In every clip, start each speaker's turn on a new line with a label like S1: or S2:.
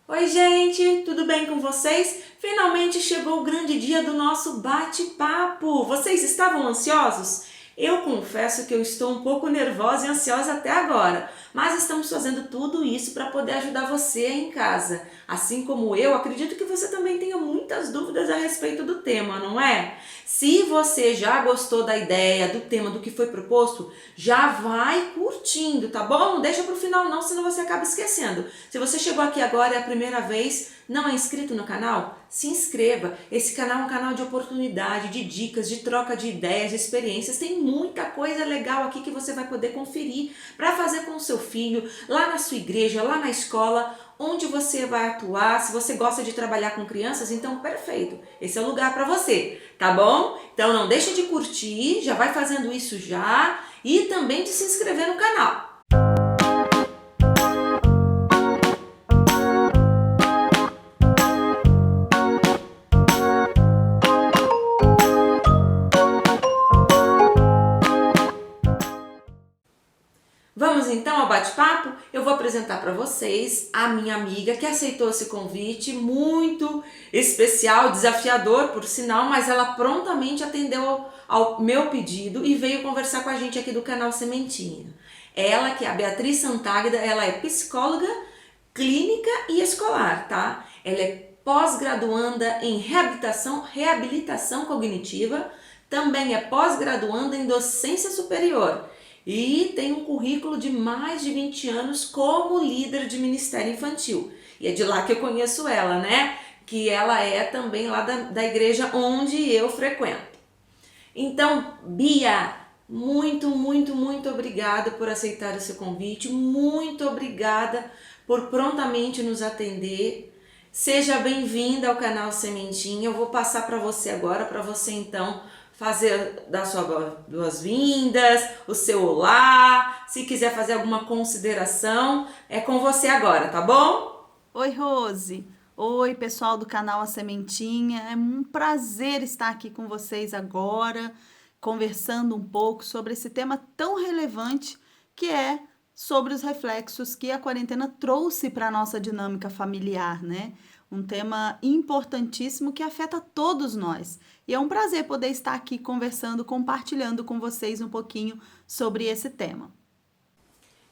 S1: Oi, gente, tudo bem com vocês? Finalmente chegou o grande dia do nosso bate-papo. Vocês estavam ansiosos? Eu confesso que eu estou um pouco nervosa e ansiosa até agora, mas estamos fazendo tudo isso para poder ajudar você em casa. Assim como eu, acredito que você também tenha muitas dúvidas a respeito do tema, não é? Se você já gostou da ideia, do tema, do que foi proposto, já vai curtindo, tá bom? Não deixa pro final não, senão você acaba esquecendo. Se você chegou aqui agora e é a primeira vez, não é inscrito no canal? Se inscreva. Esse canal é um canal de oportunidade, de dicas, de troca de ideias, de experiências. Tem muita coisa legal aqui que você vai poder conferir para fazer com o seu filho, lá na sua igreja, lá na escola, onde você vai atuar. Se você gosta de trabalhar com crianças, então perfeito. Esse é o lugar para você, tá bom? Então não deixa de curtir, já vai fazendo isso já e também de se inscrever no canal. Vamos então ao bate-papo? Eu vou apresentar para vocês a minha amiga que aceitou esse convite muito especial, desafiador por sinal, mas ela prontamente atendeu ao meu pedido e veio conversar com a gente aqui do canal Sementinha. Ela, que é a Beatriz Santáguida, ela é psicóloga clínica e escolar, tá? Ela é pós-graduanda em reabilitação cognitiva, também é pós-graduanda em docência superior e tem um currículo de mais de 20 anos como líder de ministério infantil. E é de lá que eu conheço ela, né? Que ela é também lá da igreja onde eu frequento. Então, Bia, muito obrigada por aceitar esse convite, muito obrigada por prontamente nos atender. Seja bem-vinda ao canal Sementinha. Eu vou passar para você agora, para você então fazer dar suas boas-vindas, o seu olá. Se quiser fazer alguma consideração, é com você agora, tá bom?
S2: Oi, Rose. Oi, pessoal do canal A Sementinha. É um prazer estar aqui com vocês agora, conversando um pouco sobre esse tema tão relevante que é sobre os reflexos que a quarentena trouxe para a nossa dinâmica familiar, né? Um tema importantíssimo que afeta todos nós. E é um prazer poder estar aqui conversando, compartilhando com vocês um pouquinho sobre esse tema.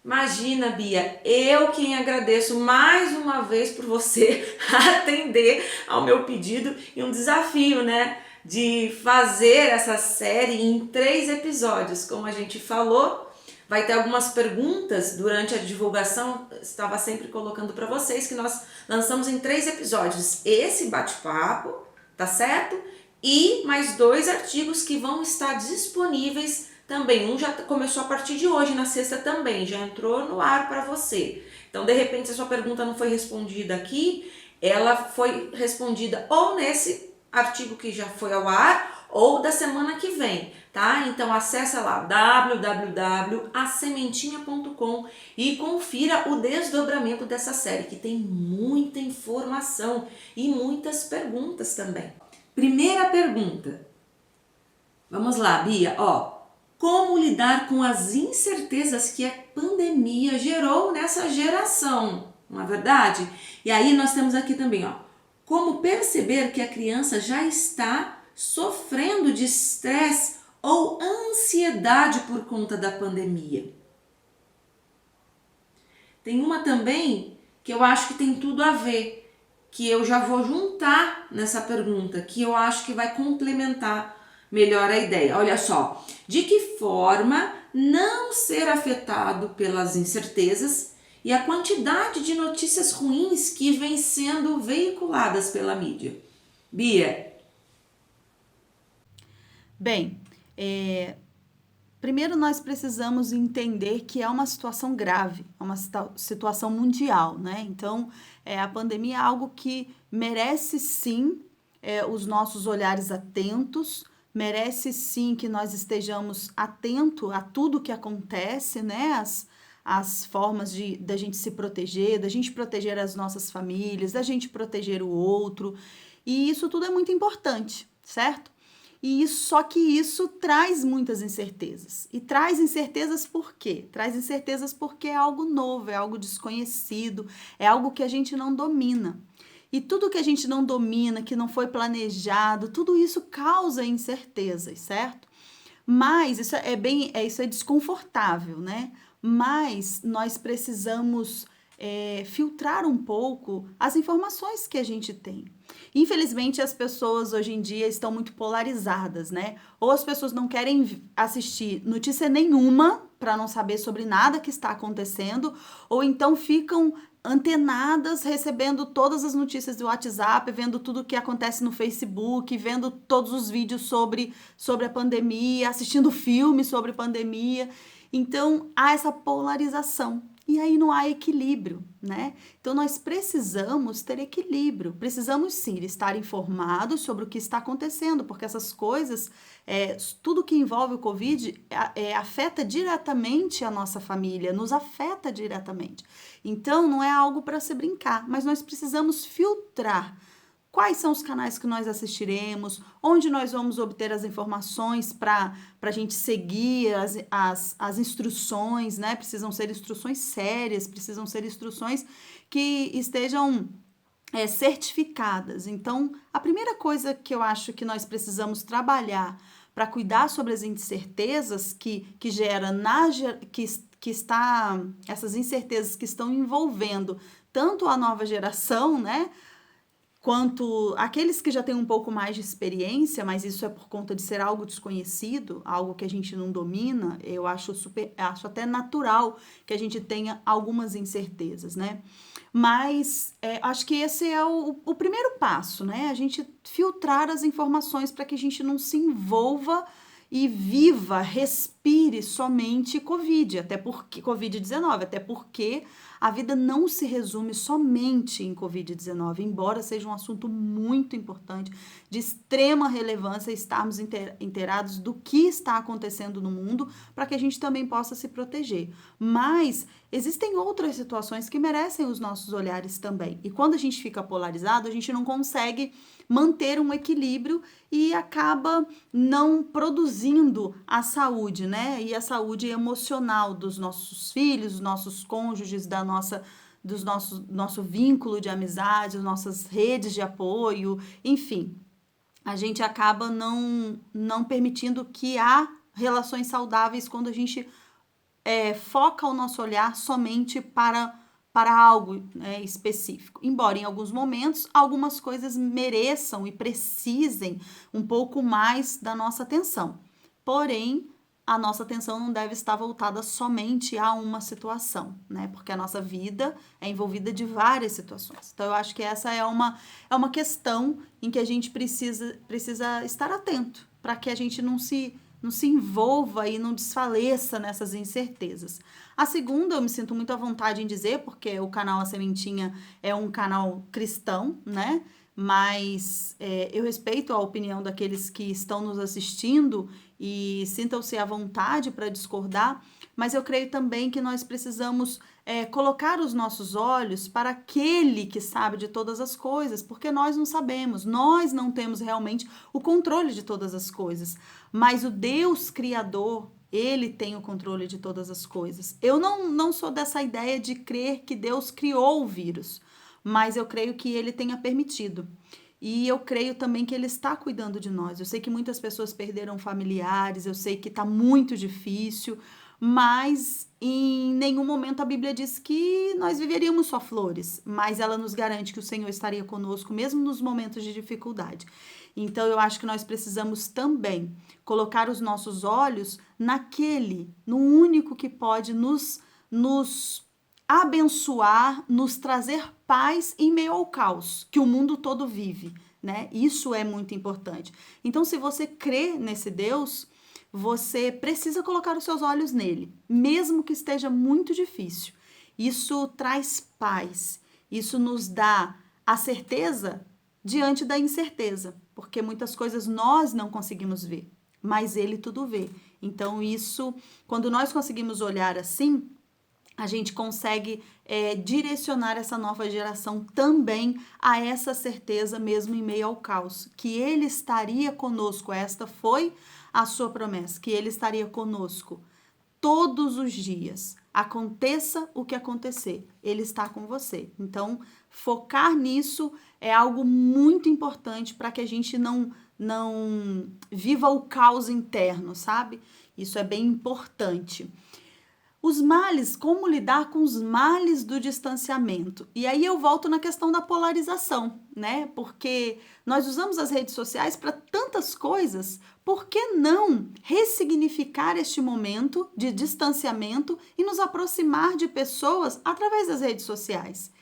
S1: Imagina, Bia, eu quem agradeço mais uma vez por você atender ao meu pedido e um desafio, né? De fazer essa série em 3 episódios. Como a gente falou, vai ter algumas perguntas durante a divulgação. Estava sempre colocando para vocês que nós lançamos em 3 episódios esse bate-papo, tá certo? E mais 2 artigos que vão estar disponíveis também. Um já começou a partir de hoje, na sexta também, já entrou no ar para você. Então, de repente, se a sua pergunta não foi respondida aqui, ela foi respondida ou nesse artigo que já foi ao ar ou da semana que vem, tá? Então acessa lá www.asementinha.com e confira o desdobramento dessa série, que tem muita informação e muitas perguntas também. Primeira pergunta. Vamos lá, Bia, ó. Como lidar com as incertezas que a pandemia gerou nessa geração, não é verdade? E aí nós temos aqui também, ó. Como perceber que a criança já está sofrendo de estresse ou ansiedade por conta da pandemia? Tem uma também que eu acho que tem tudo a ver, que eu já vou juntar nessa pergunta, que eu acho que vai complementar melhor a ideia. Olha só, de que forma não ser afetado pelas incertezas e a quantidade de notícias ruins que vêm sendo veiculadas pela mídia? Bia.
S2: Bem, primeiro nós precisamos entender que é uma situação grave, é uma situação mundial, né? Então, a pandemia é algo que merece sim os nossos olhares atentos, merece sim que nós estejamos atentos a tudo que acontece, né? As formas da gente se proteger, da gente proteger as nossas famílias, da gente proteger o outro. E isso tudo é muito importante, certo? Só que isso traz muitas incertezas. E traz incertezas por quê? Traz incertezas porque é algo novo, é algo desconhecido, é algo que a gente não domina. E tudo que a gente não domina, que não foi planejado, tudo isso causa incertezas, certo? Mas isso é desconfortável, né? Mas nós precisamos filtrar um pouco as informações que a gente tem. Infelizmente, as pessoas hoje em dia estão muito polarizadas, né? Ou as pessoas não querem assistir notícia nenhuma para não saber sobre nada que está acontecendo, ou então ficam antenadas, recebendo todas as notícias do WhatsApp, vendo tudo o que acontece no Facebook, vendo todos os vídeos sobre a pandemia, assistindo filmes sobre pandemia. Então, há essa polarização. E aí não há equilíbrio, né? Então nós precisamos ter equilíbrio, precisamos sim estar informados sobre o que está acontecendo, porque essas coisas, tudo que envolve o Covid afeta diretamente a nossa família, nos afeta diretamente. Então não é algo para se brincar, mas nós precisamos filtrar. Quais são os canais que nós assistiremos? Onde nós vamos obter as informações para a gente seguir as instruções, né? Precisam ser instruções sérias, precisam ser instruções que estejam certificadas. Então, a primeira coisa que eu acho que nós precisamos trabalhar para cuidar sobre as incertezas que gera que está essas incertezas que estão envolvendo tanto a nova geração, né? Quanto aqueles que já têm um pouco mais de experiência, mas isso é por conta de ser algo desconhecido, algo que a gente não domina, eu acho acho até natural que a gente tenha algumas incertezas, né? Mas acho que esse é o primeiro passo, né? A gente filtrar as informações para que a gente não se envolva e viva, respire somente Covid-19, até porque a vida não se resume somente em Covid-19, embora seja um assunto muito importante, de extrema relevância estarmos inteirados do que está acontecendo no mundo, para que a gente também possa se proteger. Mas existem outras situações que merecem os nossos olhares também. E quando a gente fica polarizado, a gente não consegue manter um equilíbrio e acaba não produzindo a saúde, né? E a saúde emocional dos nossos filhos, dos nossos cônjuges, nosso vínculo de amizade, das nossas redes de apoio, enfim. A gente acaba não permitindo que há relações saudáveis quando a gente foca o nosso olhar somente para algo, né, específico. Embora em alguns momentos algumas coisas mereçam e precisem um pouco mais da nossa atenção. Porém, a nossa atenção não deve estar voltada somente a uma situação, né? Porque a nossa vida é envolvida de várias situações. Então, eu acho que essa é uma questão em que a gente precisa estar atento, para que a gente não se envolva e não desfaleça nessas incertezas. A segunda, eu me sinto muito à vontade em dizer, porque o canal A Sementinha é um canal cristão, né? Mas eu respeito a opinião daqueles que estão nos assistindo e sintam-se à vontade para discordar, mas eu creio também que nós precisamos colocar os nossos olhos para aquele que sabe de todas as coisas, porque nós não sabemos, nós não temos realmente o controle de todas as coisas, mas o Deus Criador, ele tem o controle de todas as coisas. Eu não sou dessa ideia de crer que Deus criou o vírus, mas eu creio que ele tenha permitido. E eu creio também que ele está cuidando de nós. Eu sei que muitas pessoas perderam familiares, eu sei que está muito difícil, mas em nenhum momento a Bíblia diz que nós viveríamos só flores, mas ela nos garante que o Senhor estaria conosco mesmo nos momentos de dificuldade. Então eu acho que nós precisamos também colocar os nossos olhos no único que pode nos abençoar, nos trazer paz em meio ao caos que o mundo todo vive, né? Isso é muito importante. Então, se você crê nesse Deus, você precisa colocar os seus olhos nele, mesmo que esteja muito difícil. Isso traz paz, isso nos dá a certeza diante da incerteza, porque muitas coisas nós não conseguimos ver, mas ele tudo vê. Então, quando nós conseguimos olhar assim, a gente consegue direcionar essa nova geração também a essa certeza, mesmo em meio ao caos, que Ele estaria conosco. Esta foi a sua promessa, que Ele estaria conosco todos os dias. Aconteça o que acontecer, Ele está com você. Então, focar nisso é algo muito importante para que a gente não viva o caos interno, sabe? Isso é bem importante. Os males, como lidar com os males do distanciamento? E aí eu volto na questão da polarização, né? Porque nós usamos as redes sociais para tantas coisas, por que não ressignificar este momento de distanciamento e nos aproximar de pessoas através das redes sociais?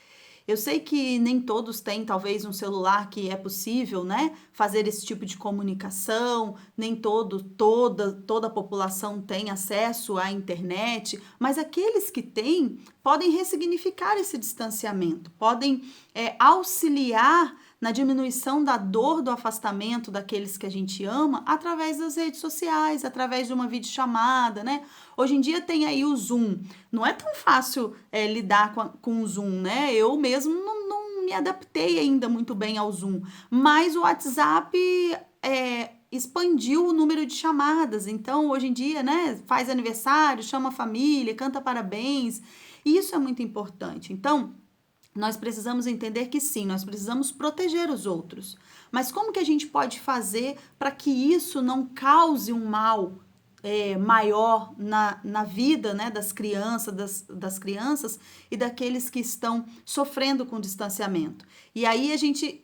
S2: Eu sei que nem todos têm, talvez, um celular que é possível, né, fazer esse tipo de comunicação, nem toda a população tem acesso à internet, mas aqueles que têm podem ressignificar esse distanciamento, podem auxiliar na diminuição da dor do afastamento daqueles que a gente ama através das redes sociais, através de uma videochamada, né? Hoje em dia tem aí o Zoom. Não é tão fácil lidar com o Zoom, né? Eu mesmo não me adaptei ainda muito bem ao Zoom, mas o WhatsApp expandiu o número de chamadas. Então, hoje em dia, né, faz aniversário, chama a família, canta parabéns. E isso é muito importante. Então, nós precisamos entender que sim, nós precisamos proteger os outros. Mas como que a gente pode fazer para que isso não cause um mal maior na vida, né, das crianças e daqueles que estão sofrendo com distanciamento? E aí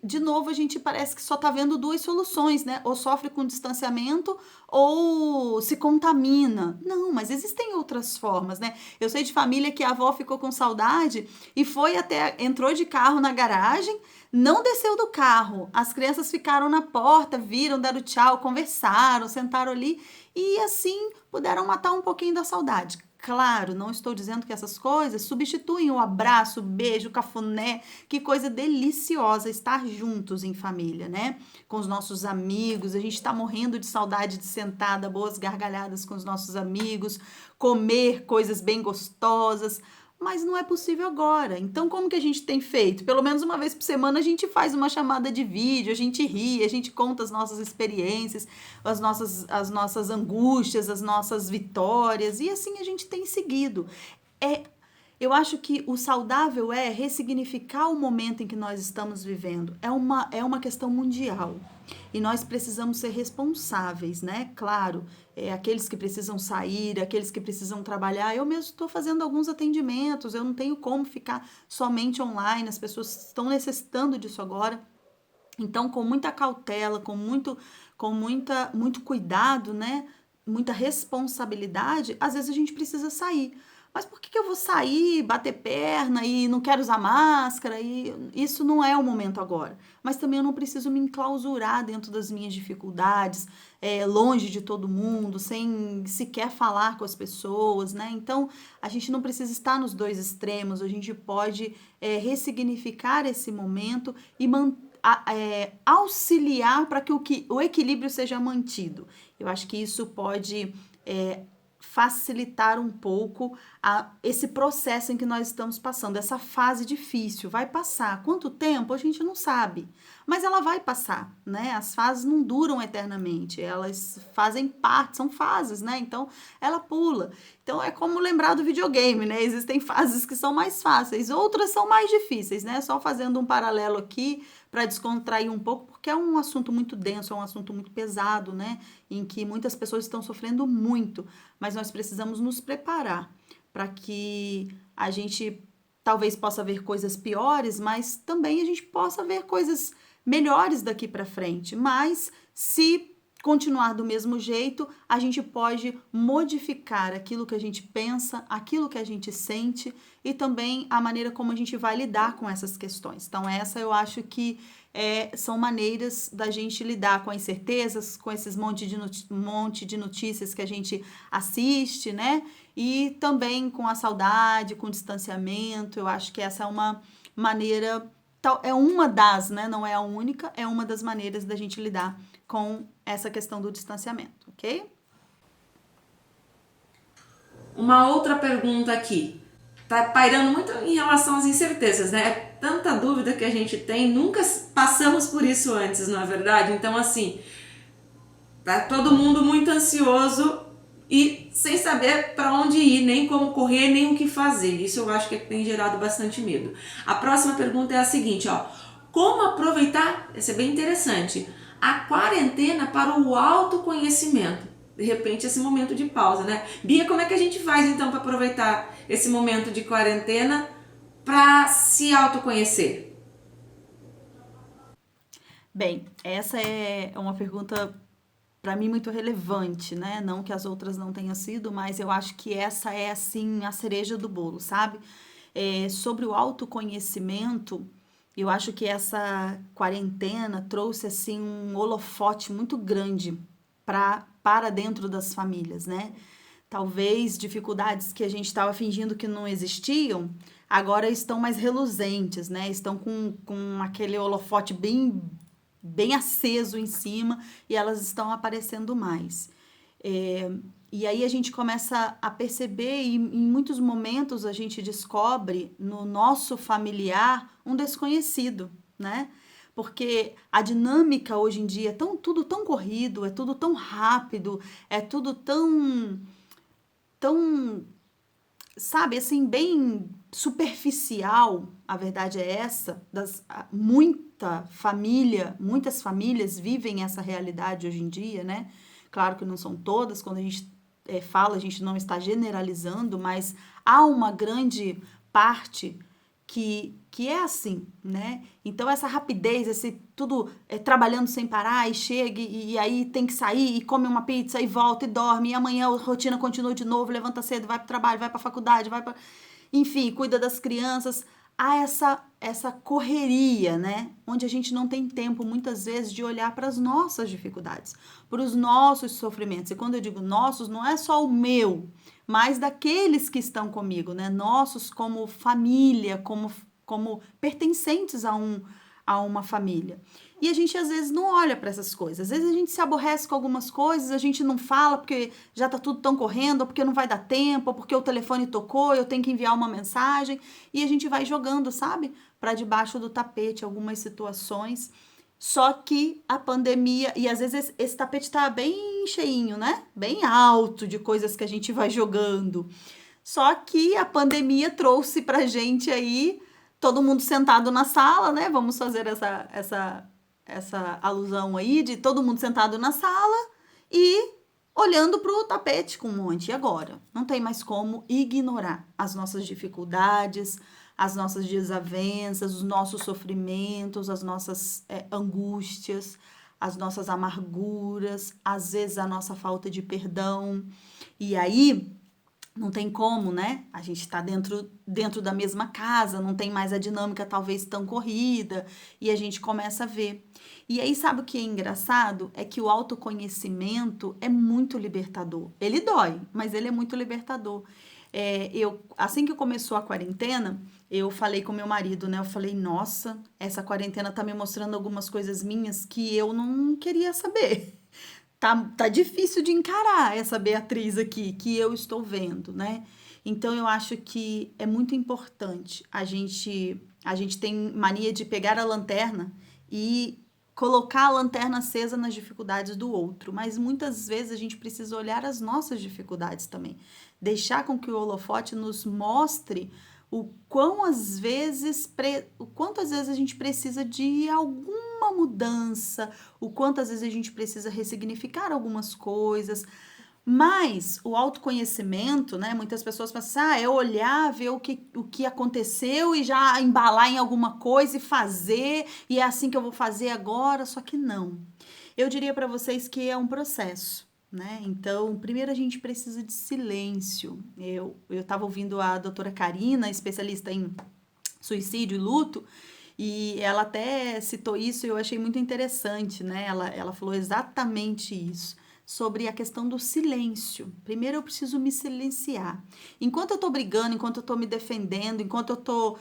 S2: de novo, a gente parece que só está vendo duas soluções, né? Ou sofre com distanciamento ou se contamina. Não, mas existem outras formas, né? Eu sei de família que a avó ficou com saudade e entrou de carro na garagem, não desceu do carro. As crianças ficaram na porta, viram, deram tchau, conversaram, sentaram ali e assim puderam matar um pouquinho da saudade. Claro, não estou dizendo que essas coisas substituem o abraço, o beijo, o cafuné. Que coisa deliciosa estar juntos em família, né? Com os nossos amigos. A gente está morrendo de saudade de sentar, dar boas gargalhadas com os nossos amigos, comer coisas bem gostosas. Mas não é possível agora. Então, como que a gente tem feito? Pelo menos uma vez por semana a gente faz uma chamada de vídeo, a gente ri, a gente conta as nossas experiências, as nossas angústias, as nossas vitórias, e assim a gente tem seguido. Eu acho que o saudável é ressignificar o momento em que nós estamos vivendo. É uma questão mundial. E nós precisamos ser responsáveis, né? Claro, aqueles que precisam sair, aqueles que precisam trabalhar. Eu mesmo estou fazendo alguns atendimentos, eu não tenho como ficar somente online, as pessoas estão necessitando disso agora. Então, com muita cautela, muito cuidado, né? Muita responsabilidade, às vezes a gente precisa sair. Mas por que eu vou sair, bater perna e não quero usar máscara? E isso não é o momento agora. Mas também eu não preciso me enclausurar dentro das minhas dificuldades, longe de todo mundo, sem sequer falar com as pessoas, né? Então, a gente não precisa estar nos dois extremos, a gente pode ressignificar esse momento e auxiliar para que o equilíbrio seja mantido. Eu acho que isso pode facilitar um pouco esse processo em que nós estamos passando, essa fase difícil. Vai passar. Quanto tempo? A gente não sabe. Mas ela vai passar, né? As fases não duram eternamente. Elas fazem parte, são fases, né? Então, ela pula. Então, é como lembrar do videogame, né? Existem fases que são mais fáceis, outras são mais difíceis, né? Só fazendo um paralelo aqui para descontrair um pouco, porque é um assunto muito denso, é um assunto muito pesado, né? Em que muitas pessoas estão sofrendo muito, mas nós precisamos nos preparar para que a gente talvez possa ver coisas piores, mas também a gente possa ver coisas melhores daqui para frente. Mas se continuar do mesmo jeito, a gente pode modificar aquilo que a gente pensa, aquilo que a gente sente e também a maneira como a gente vai lidar com essas questões. Então, essa eu acho que são maneiras da gente lidar com as incertezas, com esses monte de notícias que a gente assiste, né? E também com a saudade, com o distanciamento. Eu acho que essa é uma maneira, é uma das, né? Não é a única, é uma das maneiras da gente lidar com essa questão do distanciamento, ok?
S1: Uma outra pergunta aqui. tá pairando muito em relação às incertezas, né? É tanta dúvida que a gente tem, nunca passamos por isso antes, não é verdade? Então, assim, tá todo mundo muito ansioso e sem saber para onde ir, nem como correr, nem o que fazer. Isso eu acho que tem gerado bastante medo. A próxima pergunta é a seguinte, ó: como aproveitar, essa é bem interessante, a quarentena para o autoconhecimento? De repente, esse momento de pausa, né? Bia, como é que a gente faz então para aproveitar esse momento de quarentena para se autoconhecer?
S2: Bem, essa é uma pergunta para mim muito relevante, né? Não que as outras não tenham sido, mas eu acho que essa é assim a cereja do bolo, sabe? Sobre o autoconhecimento, eu acho que essa quarentena trouxe assim um holofote muito grande para dentro das famílias, né? Talvez dificuldades que a gente estava fingindo que não existiam, agora estão mais reluzentes, né? Estão com aquele holofote bem aceso em cima e elas estão aparecendo mais. É, e aí a gente começa a perceber, e em muitos momentos a gente descobre no nosso familiar um desconhecido, né? Porque a dinâmica hoje em dia é tudo tão corrido, é tudo tão rápido, é tudo tão, sabe, assim, bem superficial. A verdade é essa, muitas famílias vivem essa realidade hoje em dia, né? Claro que não são todas, quando a gente fala, a gente não está generalizando, mas há uma grande parte que é assim, né? Então, essa rapidez, esse tudo trabalhando sem parar e chega e aí tem que sair e come uma pizza e volta e dorme e amanhã a rotina continua de novo, levanta cedo, vai para o trabalho, vai para a faculdade, vai para... Enfim, cuida das crianças. Há essa correria, né? Onde a gente não tem tempo, muitas vezes, de olhar para as nossas dificuldades, para os nossos sofrimentos. E quando eu digo nossos, não é só o meu, mas daqueles que estão comigo, né? Nossos como família, como pertencentes a uma família. E a gente às vezes não olha para essas coisas. Às vezes a gente se aborrece com algumas coisas, a gente não fala porque já tá tudo tão correndo, ou porque não vai dar tempo, ou porque o telefone tocou, eu tenho que enviar uma mensagem, e a gente vai jogando, sabe, para debaixo do tapete algumas situações. Só que a pandemia, e às vezes esse tapete tá bem cheinho, né? Bem alto de coisas que a gente vai jogando. Só que a pandemia trouxe pra gente aí todo mundo sentado na sala, né? Vamos fazer essa alusão aí de todo mundo sentado na sala e olhando para o tapete com um monte. E agora? Não tem mais como ignorar as nossas dificuldades, as nossas desavenças, os nossos sofrimentos, as nossas angústias, as nossas amarguras, às vezes a nossa falta de perdão. E aí não tem como, né? A gente está dentro da mesma casa, não tem mais a dinâmica talvez tão corrida, e a gente começa a ver. E aí, sabe o que é engraçado? É que o autoconhecimento é muito libertador. Ele dói, mas ele é muito libertador. Assim que começou a quarentena, eu falei com meu marido, né? Eu falei, nossa, essa quarentena tá me mostrando algumas coisas minhas que eu não queria saber. Tá difícil de encarar essa Beatriz aqui que eu estou vendo, né? Então eu acho que é muito importante. A gente tem mania de pegar a lanterna e colocar a lanterna acesa nas dificuldades do outro, mas muitas vezes a gente precisa olhar as nossas dificuldades também. Deixar com que o holofote nos mostre o quanto às vezes a gente precisa de alguma mudança, o quanto às vezes a gente precisa ressignificar algumas coisas. Mas o autoconhecimento, né? Muitas pessoas pensam assim, é olhar, ver o que aconteceu e já embalar em alguma coisa e fazer, e é assim que eu vou fazer agora, só que não. Eu diria para vocês que é um processo, né? Então, primeiro a gente precisa de silêncio. Eu estava ouvindo a doutora Karina, especialista em suicídio e luto, e ela até citou isso e eu achei muito interessante, né? Ela falou exatamente isso, sobre a questão do silêncio. Primeiro eu preciso me silenciar. Enquanto eu tô brigando, enquanto eu tô me defendendo, enquanto eu tô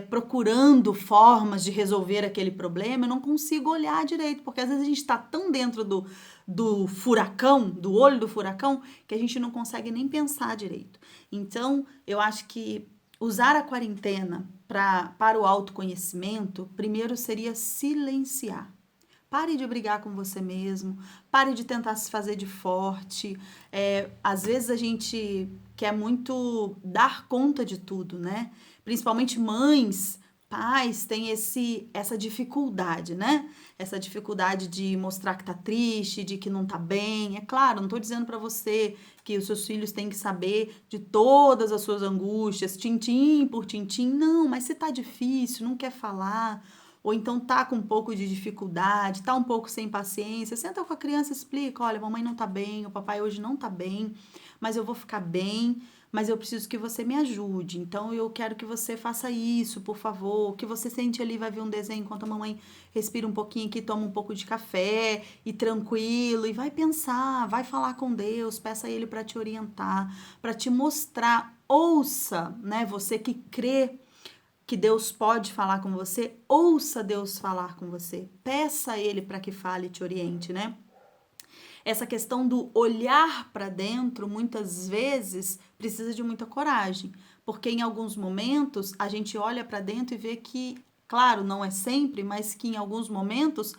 S2: procurando formas de resolver aquele problema, eu não consigo olhar direito, porque às vezes a gente tá tão dentro do furacão, do olho do furacão, que a gente não consegue nem pensar direito. Então, eu acho que usar a quarentena para o autoconhecimento, primeiro seria silenciar. Pare de brigar com você mesmo, pare de tentar se fazer de forte. Às vezes a gente quer muito dar conta de tudo, né? Principalmente mães, pais têm essa dificuldade, né? Essa dificuldade de mostrar que tá triste, de que não tá bem. É claro, não tô dizendo para você que os seus filhos têm que saber de todas as suas angústias, tintim por tintim. Não, mas se tá difícil, não quer falar, ou então tá com um pouco de dificuldade, tá um pouco sem paciência, senta com a criança e explica, olha, mamãe não tá bem, o papai hoje não tá bem, mas eu vou ficar bem, mas eu preciso que você me ajude. Então eu quero que você faça isso, por favor. O que você sente ali, vai ver um desenho enquanto a mamãe respira um pouquinho aqui, toma um pouco de café e tranquilo e vai pensar, vai falar com Deus, peça a ele para te orientar, para te mostrar, ouça, né? Você que crê que Deus pode falar com você, ouça Deus falar com você. Peça a ele para que fale e te oriente, né? Essa questão do olhar para dentro, muitas vezes, precisa de muita coragem, porque em alguns momentos a gente olha para dentro e vê que, claro, não é sempre, mas que em alguns momentos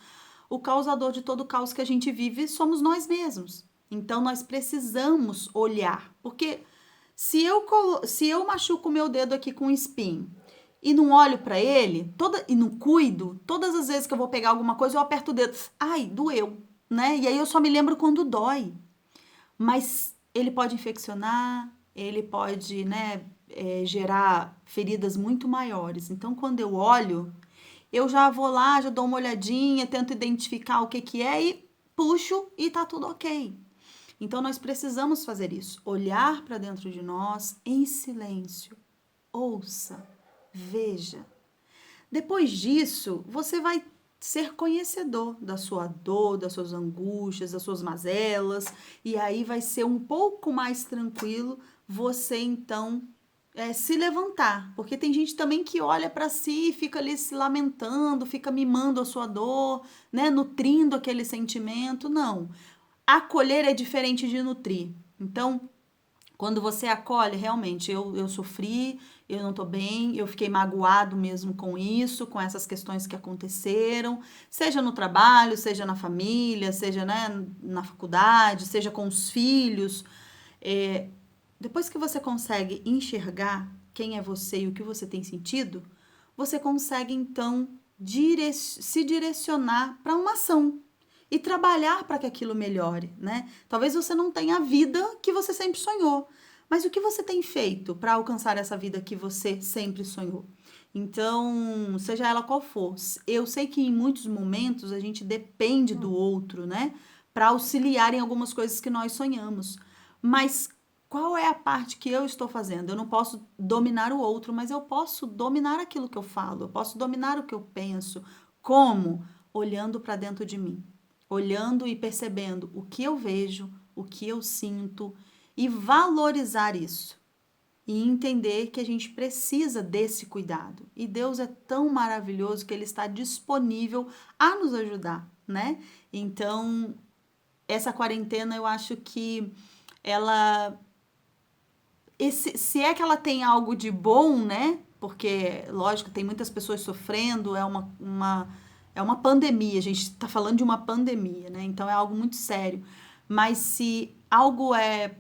S2: o causador de todo o caos que a gente vive somos nós mesmos. Então nós precisamos olhar, porque se eu machuco o meu dedo aqui com um espinho e não olho para ele, e não cuido, todas as vezes que eu vou pegar alguma coisa, eu aperto o dedo. Ai, doeu, né? E aí eu só me lembro quando dói. Mas ele pode infeccionar, ele pode, né, gerar feridas muito maiores. Então, quando eu olho, eu já vou lá, já dou uma olhadinha, tento identificar o que que é e puxo e tá tudo ok. Então, nós precisamos fazer isso, olhar para dentro de nós em silêncio. Ouça, veja. Depois disso, você vai ser conhecedor da sua dor, das suas angústias, das suas mazelas, e aí vai ser um pouco mais tranquilo você então se levantar, porque tem gente também que olha para si e fica ali se lamentando, fica mimando a sua dor, né, nutrindo aquele sentimento. Não. Acolher é diferente de nutrir. Então, quando você acolhe, realmente, eu sofri, eu não tô bem, eu fiquei magoado mesmo com isso, com essas questões que aconteceram, seja no trabalho, seja na família, seja, né, na faculdade, seja com os filhos. É, depois que você consegue enxergar quem é você e o que você tem sentido, você consegue então se direcionar para uma ação e trabalhar para que aquilo melhore, né? Talvez você não tenha a vida que você sempre sonhou, mas o que você tem feito para alcançar essa vida que você sempre sonhou? Então, seja ela qual for, eu sei que em muitos momentos a gente depende do outro, né, para auxiliar em algumas coisas que nós sonhamos. Mas qual é a parte que eu estou fazendo? Eu não posso dominar o outro, mas eu posso dominar aquilo que eu falo, eu posso dominar o que eu penso. Como? Olhando para dentro de mim, olhando e percebendo o que eu vejo, o que eu sinto e valorizar isso. E entender que a gente precisa desse cuidado. E Deus é tão maravilhoso que Ele está disponível a nos ajudar, né? Então, essa quarentena eu acho que ela. Se é que ela tem algo de bom, né? Porque, lógico, tem muitas pessoas sofrendo, é uma pandemia, a gente está falando de uma pandemia, né? Então é algo muito sério. Mas se algo é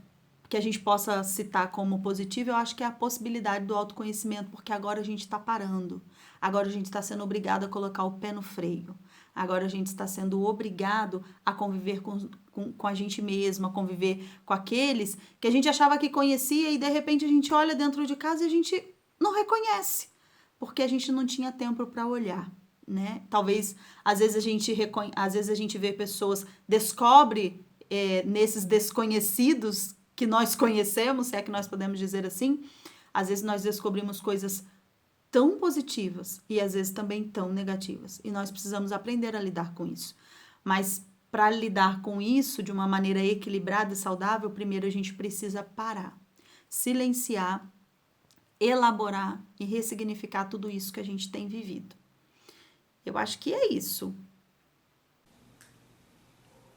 S2: que a gente possa citar como positivo, eu acho que é a possibilidade do autoconhecimento, porque agora a gente está parando, agora a gente está sendo obrigado a colocar o pé no freio, agora a gente está sendo obrigado a conviver com a gente mesmo, a conviver com aqueles que a gente achava que conhecia e de repente a gente olha dentro de casa e a gente não reconhece, porque a gente não tinha tempo para olhar. Né? Talvez às vezes a gente vê pessoas, descobre nesses desconhecidos que nós conhecemos, se é que nós podemos dizer assim, às vezes nós descobrimos coisas tão positivas e às vezes também tão negativas. E nós precisamos aprender a lidar com isso. Mas para lidar com isso de uma maneira equilibrada e saudável, primeiro a gente precisa parar, silenciar, elaborar e ressignificar tudo isso que a gente tem vivido. Eu acho que é isso.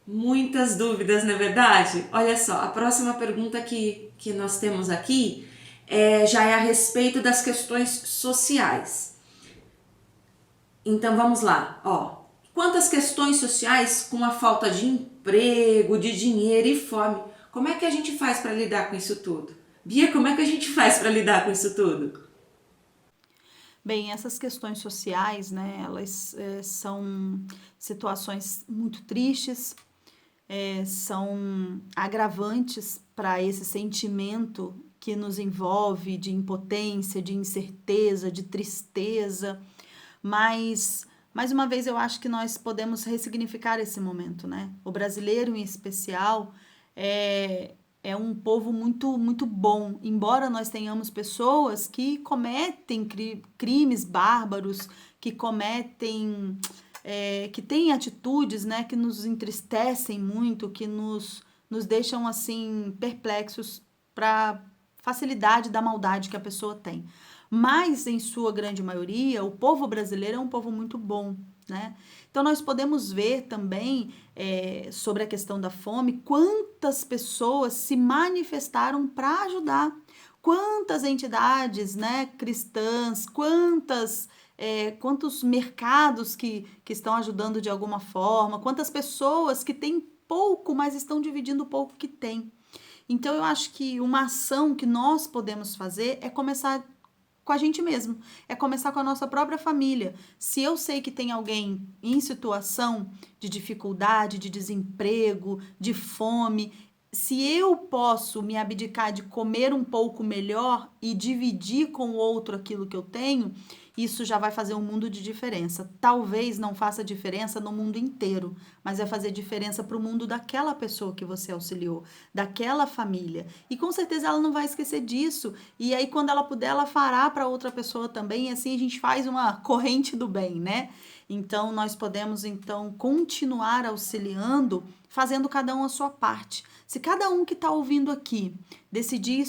S1: Muitas dúvidas, não é verdade? Olha só, a próxima pergunta que nós temos aqui já é a respeito das questões sociais. Então vamos lá, ó. Quantas questões sociais com a falta de emprego, de dinheiro e fome? Como é que a gente faz para lidar com isso tudo? Bia, como é que a gente faz para lidar com isso tudo?
S2: Bem, essas questões sociais, né, elas são situações muito tristes, são agravantes para esse sentimento que nos envolve de impotência, de incerteza, de tristeza, mas mais uma vez eu acho que nós podemos ressignificar esse momento, né? O brasileiro em especial é um povo muito bom, embora nós tenhamos pessoas que cometem crimes bárbaros, que cometem que têm atitudes, né, que nos entristecem muito, que nos deixam assim perplexos para facilidade da maldade que a pessoa tem. Mas, em sua grande maioria, o povo brasileiro é um povo muito bom, né? Então, nós podemos ver também sobre a questão da fome, quantas pessoas se manifestaram para ajudar, quantas entidades, né, cristãs, quantos mercados que estão ajudando de alguma forma, quantas pessoas que têm pouco, mas estão dividindo o pouco que têm. Então, eu acho que uma ação que nós podemos fazer é começar com a gente mesmo, é começar com a nossa própria família. Se eu sei que tem alguém em situação de dificuldade, de desemprego, de fome, se eu posso me abdicar de comer um pouco melhor e dividir com o outro aquilo que eu tenho, isso já vai fazer um mundo de diferença. Talvez não faça diferença no mundo inteiro, mas vai fazer diferença para o mundo daquela pessoa que você auxiliou, daquela família. E com certeza ela não vai esquecer disso. E aí, quando ela puder, ela fará para outra pessoa também. E assim a gente faz uma corrente do bem, né? Então, nós podemos então continuar auxiliando, fazendo cada um a sua parte. Se cada um que está ouvindo aqui decidir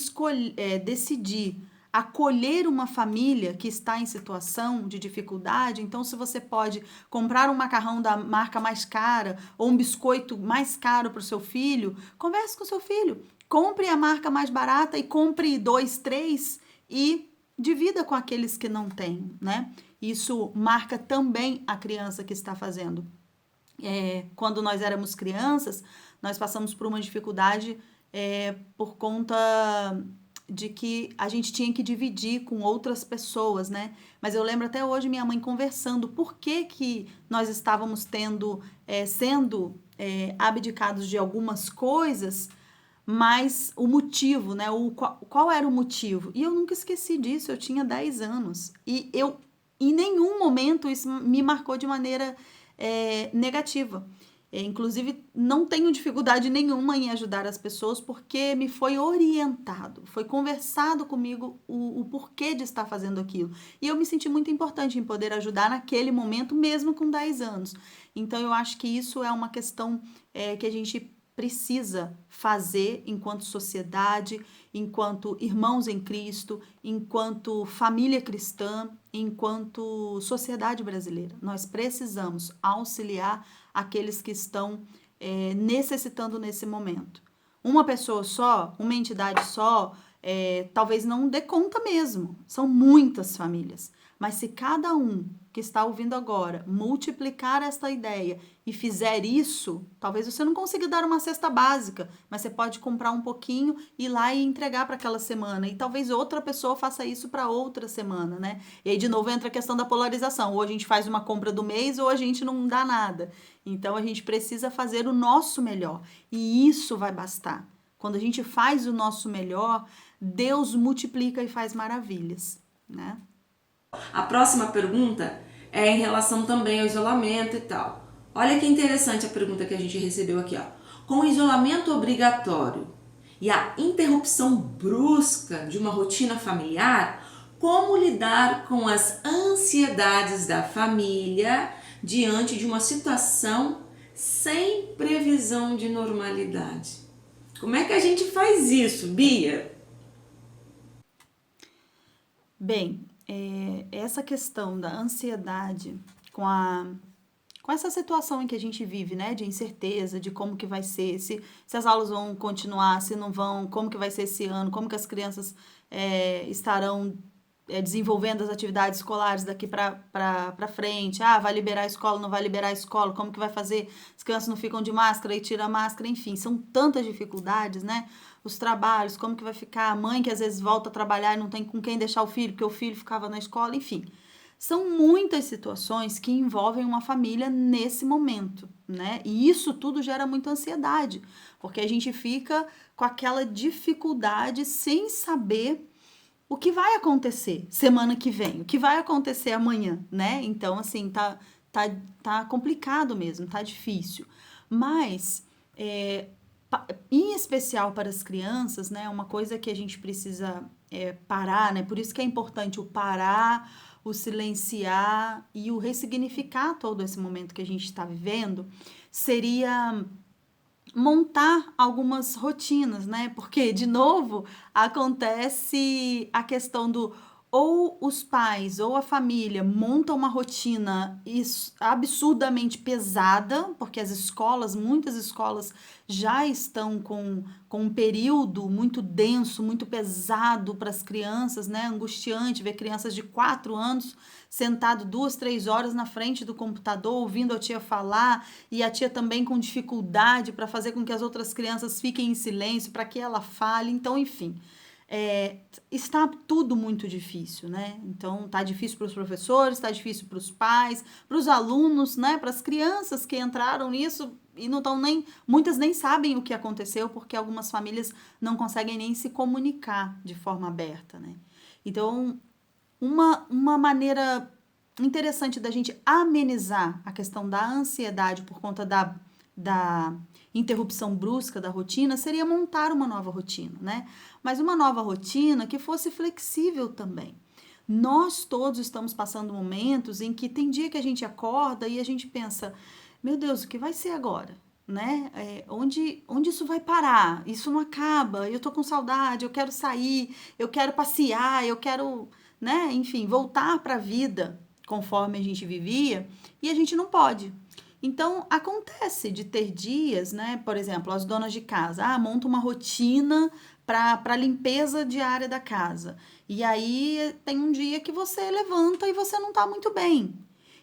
S2: acolher uma família que está em situação de dificuldade, então se você pode comprar um macarrão da marca mais cara ou um biscoito mais caro para o seu filho, converse com o seu filho, compre a marca mais barata e compre 2, 3 e divida com aqueles que não têm, né? Isso marca também a criança que está fazendo. Quando nós éramos crianças, nós passamos por uma dificuldade por conta de que a gente tinha que dividir com outras pessoas, né? Mas eu lembro até hoje minha mãe conversando por que nós estávamos sendo abdicados de algumas coisas, mas o motivo, né? Qual era o motivo? E eu nunca esqueci disso, eu tinha 10 anos. E eu, em nenhum momento, isso me marcou de maneira negativa. Inclusive, não tenho dificuldade nenhuma em ajudar as pessoas porque me foi orientado, foi conversado comigo o porquê de estar fazendo aquilo. E eu me senti muito importante em poder ajudar naquele momento, mesmo com 10 anos. Então, eu acho que isso é uma questão que a gente precisa fazer enquanto sociedade, enquanto irmãos em Cristo, enquanto família cristã, enquanto sociedade brasileira. Nós precisamos auxiliar aqueles que estão necessitando nesse momento. Uma pessoa só, uma entidade só, talvez não dê conta mesmo. São muitas famílias. Mas se cada um que está ouvindo agora multiplicar esta ideia e fizer isso, talvez você não consiga dar uma cesta básica, mas você pode comprar um pouquinho, ir lá e entregar para aquela semana. E talvez outra pessoa faça isso para outra semana, né? E aí, de novo, entra a questão da polarização. Ou a gente faz uma compra do mês ou a gente não dá nada. Então, a gente precisa fazer o nosso melhor. E isso vai bastar. Quando a gente faz o nosso melhor, Deus multiplica e faz maravilhas, né?
S1: A próxima pergunta é em relação também ao isolamento e tal. Olha que interessante a pergunta que a gente recebeu aqui, ó. Com o isolamento obrigatório e a interrupção brusca de uma rotina familiar, como lidar com as ansiedades da família diante de uma situação sem previsão de normalidade? Como é que a gente faz isso, Bia?
S2: Bem, essa questão da ansiedade com essa situação em que a gente vive, né, de incerteza, de como que vai ser, se as aulas vão continuar, se não vão, como que vai ser esse ano, como que as crianças estarão desenvolvendo as atividades escolares daqui para frente. Ah, vai liberar a escola, não vai liberar a escola, como que vai fazer? As crianças não ficam de máscara e tira a máscara, enfim, são tantas dificuldades, né? Os trabalhos, como que vai ficar? A mãe que às vezes volta a trabalhar e não tem com quem deixar o filho, porque o filho ficava na escola, enfim. São muitas situações que envolvem uma família nesse momento, né? E isso tudo gera muita ansiedade, porque a gente fica com aquela dificuldade sem saber o que vai acontecer semana que vem, o que vai acontecer amanhã, né? Então, assim, tá complicado mesmo, tá difícil. Mas, em especial para as crianças, né? Uma coisa que a gente precisa parar, né? Por isso que é importante o parar, o silenciar e o ressignificar todo esse momento que a gente está vivendo, seria montar algumas rotinas, né? Porque, de novo, acontece a questão do ou os pais ou a família montam uma rotina absurdamente pesada, porque as escolas, muitas escolas já estão com um período muito denso, muito pesado para as crianças, né? Angustiante ver crianças de 4 anos sentado 2, 3 horas na frente do computador, ouvindo a tia falar, e a tia também com dificuldade para fazer com que as outras crianças fiquem em silêncio, para que ela fale. Então, enfim, está tudo muito difícil, né? Então, está difícil para os professores, está difícil para os pais, para os alunos, né? Para as crianças que entraram nisso e não estão nem, muitas nem sabem o que aconteceu, porque algumas famílias não conseguem nem se comunicar de forma aberta, né? Então, uma maneira interessante da gente amenizar a questão da ansiedade por conta da interrupção brusca da rotina seria montar uma nova rotina, né? Mas uma nova rotina que fosse flexível também. Nós todos estamos passando momentos em que tem dia que a gente acorda e a gente pensa, meu Deus, o que vai ser agora? Né? Onde isso vai parar? Isso não acaba, eu tô com saudade, eu quero sair, eu quero passear, eu quero, né? Enfim, voltar para a vida conforme a gente vivia e a gente não pode. Então, acontece de ter dias, né? Por exemplo, as donas de casa, montam uma rotina para limpeza diária da casa. E aí tem um dia que você levanta e você não tá muito bem.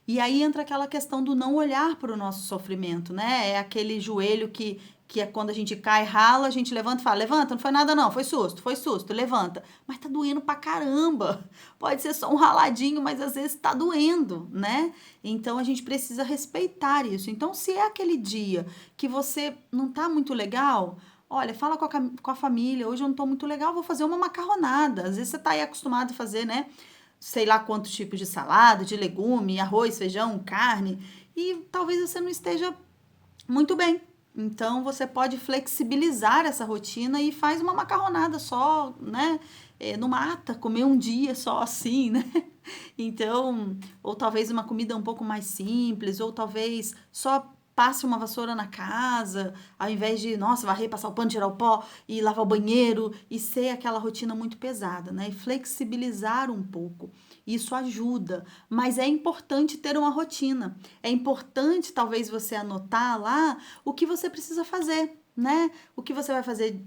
S2: E aí entra aquela questão do não olhar para o nosso sofrimento, né? É aquele joelho que é quando a gente cai, rala, a gente levanta e fala, levanta, não foi nada não, foi susto, levanta. Mas tá doendo pra caramba. Pode ser só um raladinho, mas às vezes tá doendo, né? Então a gente precisa respeitar isso. Então, se é aquele dia que você não tá muito legal, olha, fala com a família, hoje eu não tô muito legal, vou fazer uma macarronada. Às vezes você tá aí acostumado a fazer, né? Sei lá quantos tipos de salada, de legume, arroz, feijão, carne, e talvez você não esteja muito bem. Então você pode flexibilizar essa rotina e faz uma macarronada só, né? Não mata, comer um dia só assim, né? Então, ou talvez uma comida um pouco mais simples, ou talvez só passe uma vassoura na casa, ao invés de, nossa, varrer, passar o pano, tirar o pó e lavar o banheiro, e ser aquela rotina muito pesada, né? E flexibilizar um pouco. Isso ajuda, mas é importante ter uma rotina. É importante, talvez, você anotar lá o que você precisa fazer, né? O que você vai fazer,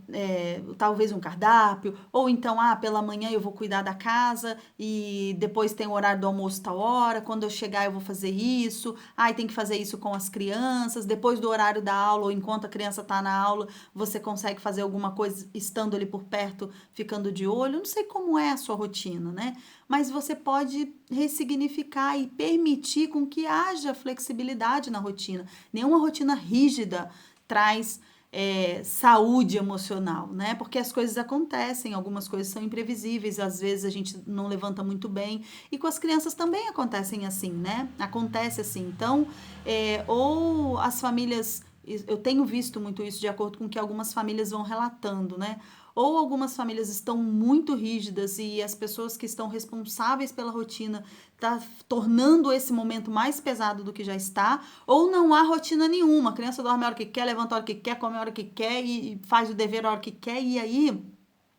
S2: talvez um cardápio, ou então, pela manhã eu vou cuidar da casa e depois tem o horário do almoço tal hora, quando eu chegar eu vou fazer isso, e tem que fazer isso com as crianças, depois do horário da aula ou enquanto a criança está na aula, você consegue fazer alguma coisa estando ali por perto, ficando de olho. Eu não sei como é a sua rotina, né? Mas você pode ressignificar e permitir com que haja flexibilidade na rotina. Nenhuma rotina rígida traz saúde emocional, né? Porque as coisas acontecem, algumas coisas são imprevisíveis, às vezes a gente não levanta muito bem, e com as crianças também acontecem assim, né? Acontece assim. Então, ou as famílias, eu tenho visto muito isso de acordo com o que algumas famílias vão relatando, né? Ou algumas famílias estão muito rígidas e as pessoas que estão responsáveis pela rotina tá tornando esse momento mais pesado do que já está, ou não há rotina nenhuma. A criança dorme a hora que quer, levanta a hora que quer, come a hora que quer e faz o dever a hora que quer, e aí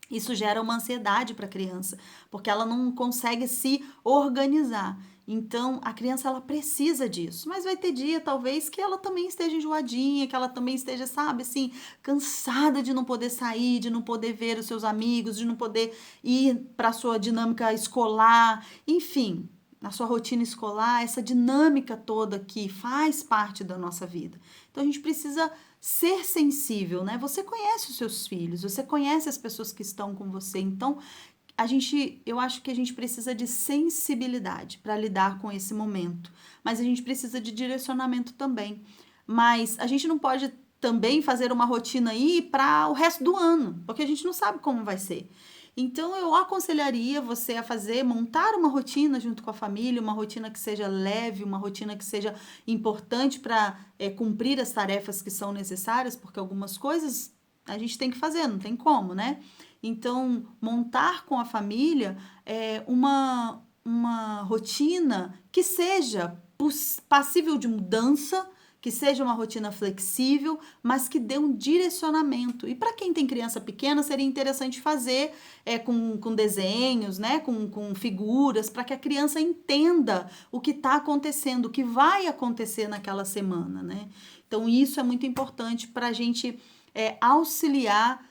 S2: isso gera uma ansiedade para a criança, porque ela não consegue se organizar. Então, a criança, ela precisa disso, mas vai ter dia, talvez, que ela também esteja enjoadinha, que ela também esteja, sabe, assim, cansada de não poder sair, de não poder ver os seus amigos, de não poder ir para a sua dinâmica escolar, enfim, na sua rotina escolar, essa dinâmica toda que faz parte da nossa vida. Então, a gente precisa ser sensível, né? Você conhece os seus filhos, você conhece as pessoas que estão com você, então eu acho que a gente precisa de sensibilidade para lidar com esse momento, mas a gente precisa de direcionamento também. Mas a gente não pode também fazer uma rotina aí para o resto do ano, porque a gente não sabe como vai ser. Então eu aconselharia você a montar uma rotina junto com a família, uma rotina que seja leve, uma rotina que seja importante para cumprir as tarefas que são necessárias, porque algumas coisas a gente tem que fazer, não tem como, né? Então, montar com a família uma rotina que seja passível de mudança, que seja uma rotina flexível, mas que dê um direcionamento. E para quem tem criança pequena, seria interessante fazer com desenhos, né? com figuras, para que a criança entenda o que está acontecendo, o que vai acontecer naquela semana. Né? Então, isso é muito importante para a gente auxiliar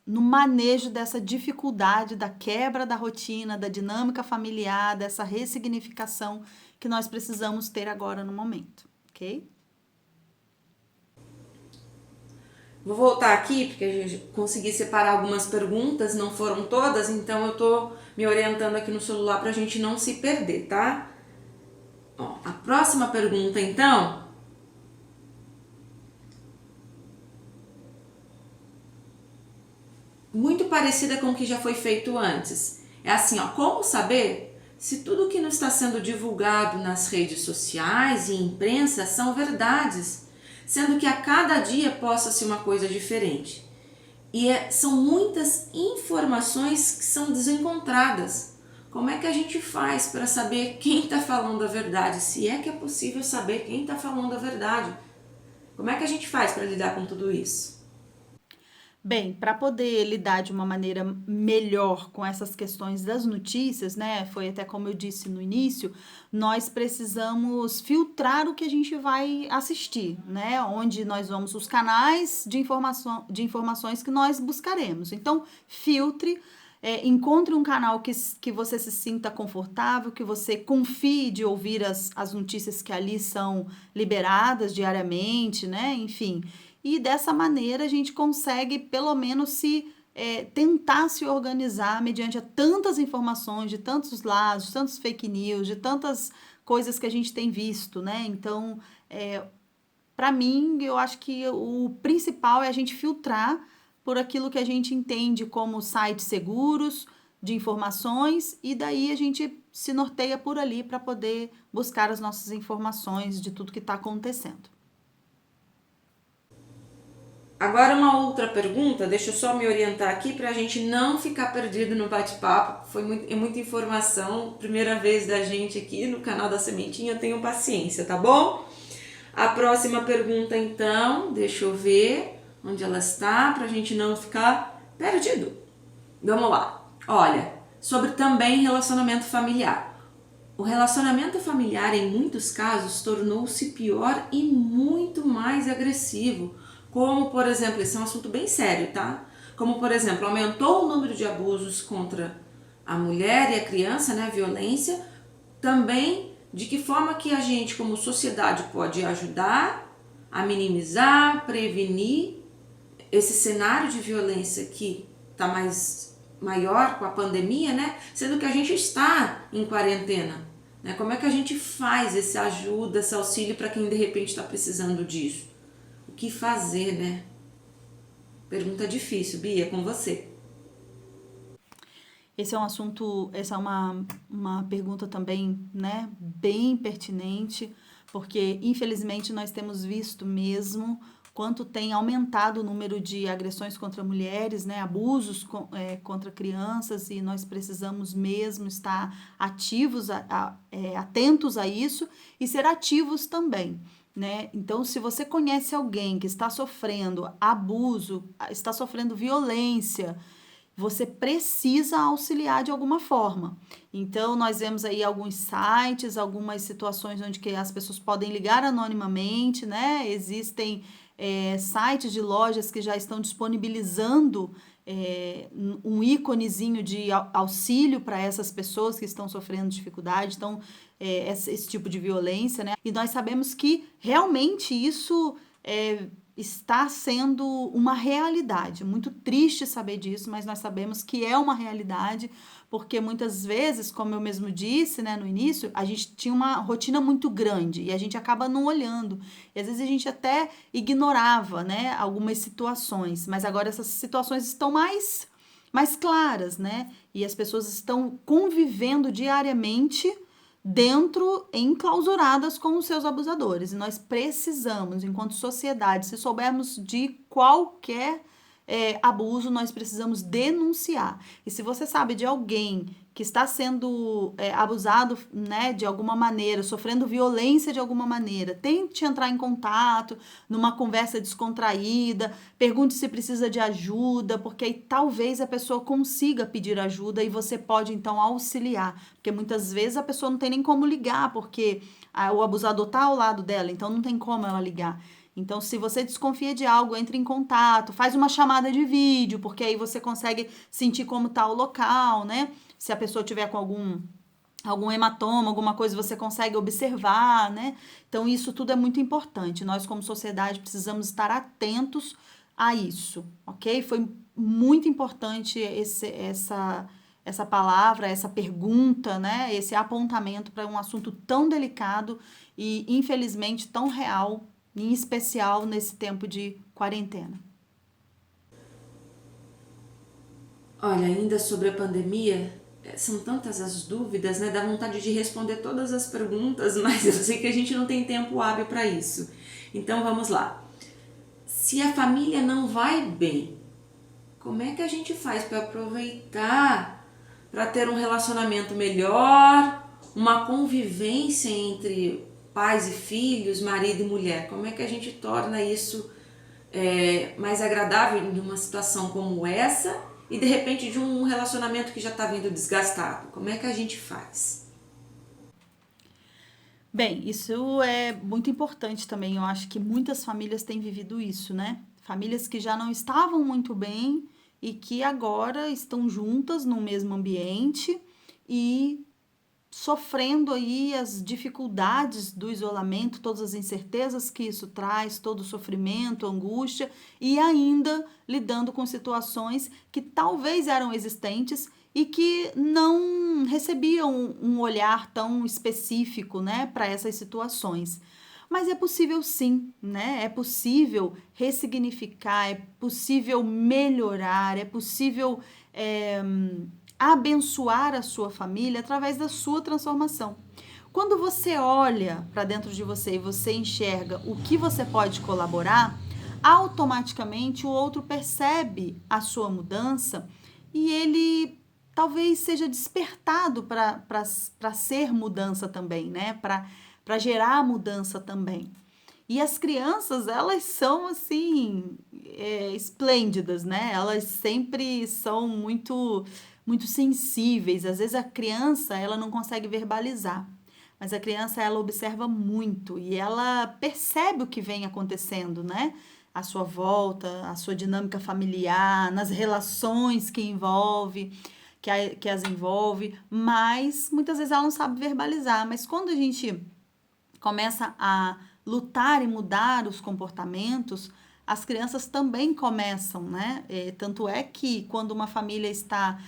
S2: no manejo dessa dificuldade da quebra da rotina, da dinâmica familiar, dessa ressignificação que nós precisamos ter agora no momento, ok?
S1: Vou voltar aqui, porque a gente consegui separar algumas perguntas, não foram todas, então eu tô me orientando aqui no celular pra gente não se perder, tá? Ó, a próxima pergunta, então, muito parecida com o que já foi feito antes. É assim, ó, como saber se tudo que não está sendo divulgado nas redes sociais e imprensa são verdades, sendo que a cada dia posta-se uma coisa diferente. E são muitas informações que são desencontradas. Como é que a gente faz para saber quem está falando a verdade? Se é que é possível saber quem está falando a verdade. Como é que a gente faz para lidar com tudo isso?
S2: Bem, para poder lidar de uma maneira melhor com essas questões das notícias, né? Foi até como eu disse no início, nós precisamos filtrar o que a gente vai assistir, né? Onde nós vamos, os canais de informações que nós buscaremos. Então, filtre. Encontre um canal que você se sinta confortável, que você confie de ouvir as notícias que ali são liberadas diariamente, né? Enfim, e dessa maneira a gente consegue pelo menos tentar se organizar mediante a tantas informações de tantos lados, de tantos fake news, de tantas coisas que a gente tem visto, né? Então, para mim, eu acho que o principal é a gente filtrar por aquilo que a gente entende como sites seguros de informações e daí a gente se norteia por ali para poder buscar as nossas informações de tudo que está acontecendo.
S1: Agora uma outra pergunta, deixa eu só me orientar aqui para a gente não ficar perdido no bate-papo. É muita informação, primeira vez da gente aqui no canal da Sementinha, eu tenho paciência, tá bom? A próxima pergunta então, deixa eu ver onde ela está para a gente não ficar perdido. Vamos lá. Olha, sobre também relacionamento familiar. O relacionamento familiar em muitos casos tornou-se pior e muito mais agressivo. Como, por exemplo, esse é um assunto bem sério, tá? Como, por exemplo, aumentou o número de abusos contra a mulher e a criança, né? A violência. Também, de que forma que a gente, como sociedade, pode ajudar a minimizar, prevenir esse cenário de violência que está maior com a pandemia, né? Sendo que a gente está em quarentena. Né? Como é que a gente faz esse ajuda, esse auxílio para quem de repente está precisando disso? O que fazer, né? Pergunta difícil, Bia, é com você.
S2: Esse é um assunto, essa é uma pergunta também, né, bem pertinente, porque infelizmente nós temos visto mesmo quanto tem aumentado o número de agressões contra mulheres, né, abusos contra crianças, e nós precisamos mesmo estar ativos, atentos a isso e ser ativos também. Né? Então, se você conhece alguém que está sofrendo abuso, está sofrendo violência, você precisa auxiliar de alguma forma. Então, nós vemos aí alguns sites, algumas situações onde que as pessoas podem ligar anonimamente, né? Existem sites de lojas que já estão disponibilizando um íconezinho de auxílio para essas pessoas que estão sofrendo dificuldade, então, esse tipo de violência, né? E nós sabemos que realmente isso está sendo uma realidade. Muito triste saber disso, mas nós sabemos que é uma realidade, porque muitas vezes, como eu mesmo disse, né, no início, a gente tinha uma rotina muito grande e a gente acaba não olhando. E às vezes a gente até ignorava, né, algumas situações, mas agora essas situações estão mais claras, né? E as pessoas estão convivendo diariamente dentro, enclausuradas com os seus abusadores. E nós precisamos, enquanto sociedade, se soubermos de qualquer abuso, nós precisamos denunciar. E se você sabe de alguém que está sendo abusado, né, de alguma maneira, sofrendo violência de alguma maneira, tente entrar em contato, numa conversa descontraída, pergunte se precisa de ajuda, porque aí talvez a pessoa consiga pedir ajuda e você pode então auxiliar, porque muitas vezes a pessoa não tem nem como ligar, porque o abusador está ao lado dela, então não tem como ela ligar. Então, se você desconfia de algo, entre em contato, faz uma chamada de vídeo, porque aí você consegue sentir como está o local, né? Se a pessoa tiver com algum hematoma, alguma coisa, você consegue observar, né? Então, isso tudo é muito importante. Nós, como sociedade, precisamos estar atentos a isso, ok? Foi muito importante essa palavra, essa pergunta, né? Esse apontamento para um assunto tão delicado e, infelizmente, tão real, em especial nesse tempo de quarentena.
S1: Olha, ainda sobre a pandemia, são tantas as dúvidas, né? Dá vontade de responder todas as perguntas, mas eu sei que a gente não tem tempo hábil para isso. Então vamos lá. Se a família não vai bem, como é que a gente faz para aproveitar, para ter um relacionamento melhor, uma convivência entre pais e filhos, marido e mulher? Como é que a gente torna isso mais agradável em uma situação como essa e de repente de um relacionamento que já está vindo desgastado? Como é que a gente faz?
S2: Bem, isso é muito importante também. Eu acho que muitas famílias têm vivido isso, né? Famílias que já não estavam muito bem e que agora estão juntas no mesmo ambiente e sofrendo aí as dificuldades do isolamento, todas as incertezas que isso traz, todo o sofrimento, angústia e ainda lidando com situações que talvez eram existentes e que não recebiam um olhar tão específico, né, para essas situações. Mas é possível sim, né? É possível ressignificar, é possível melhorar, é possível abençoar a sua família através da sua transformação. Quando você olha para dentro de você e você enxerga o que você pode colaborar, automaticamente o outro percebe a sua mudança e ele talvez seja despertado para ser mudança também, né? Para gerar mudança também. E as crianças, elas são assim, esplêndidas, né? Elas sempre são muito sensíveis. Às vezes a criança, ela não consegue verbalizar, mas a criança, ela observa muito e ela percebe o que vem acontecendo, né? À sua volta, a sua dinâmica familiar, nas relações que as envolve, mas muitas vezes ela não sabe verbalizar. Mas quando a gente começa a lutar e mudar os comportamentos, as crianças também começam, né? Tanto é que quando uma família está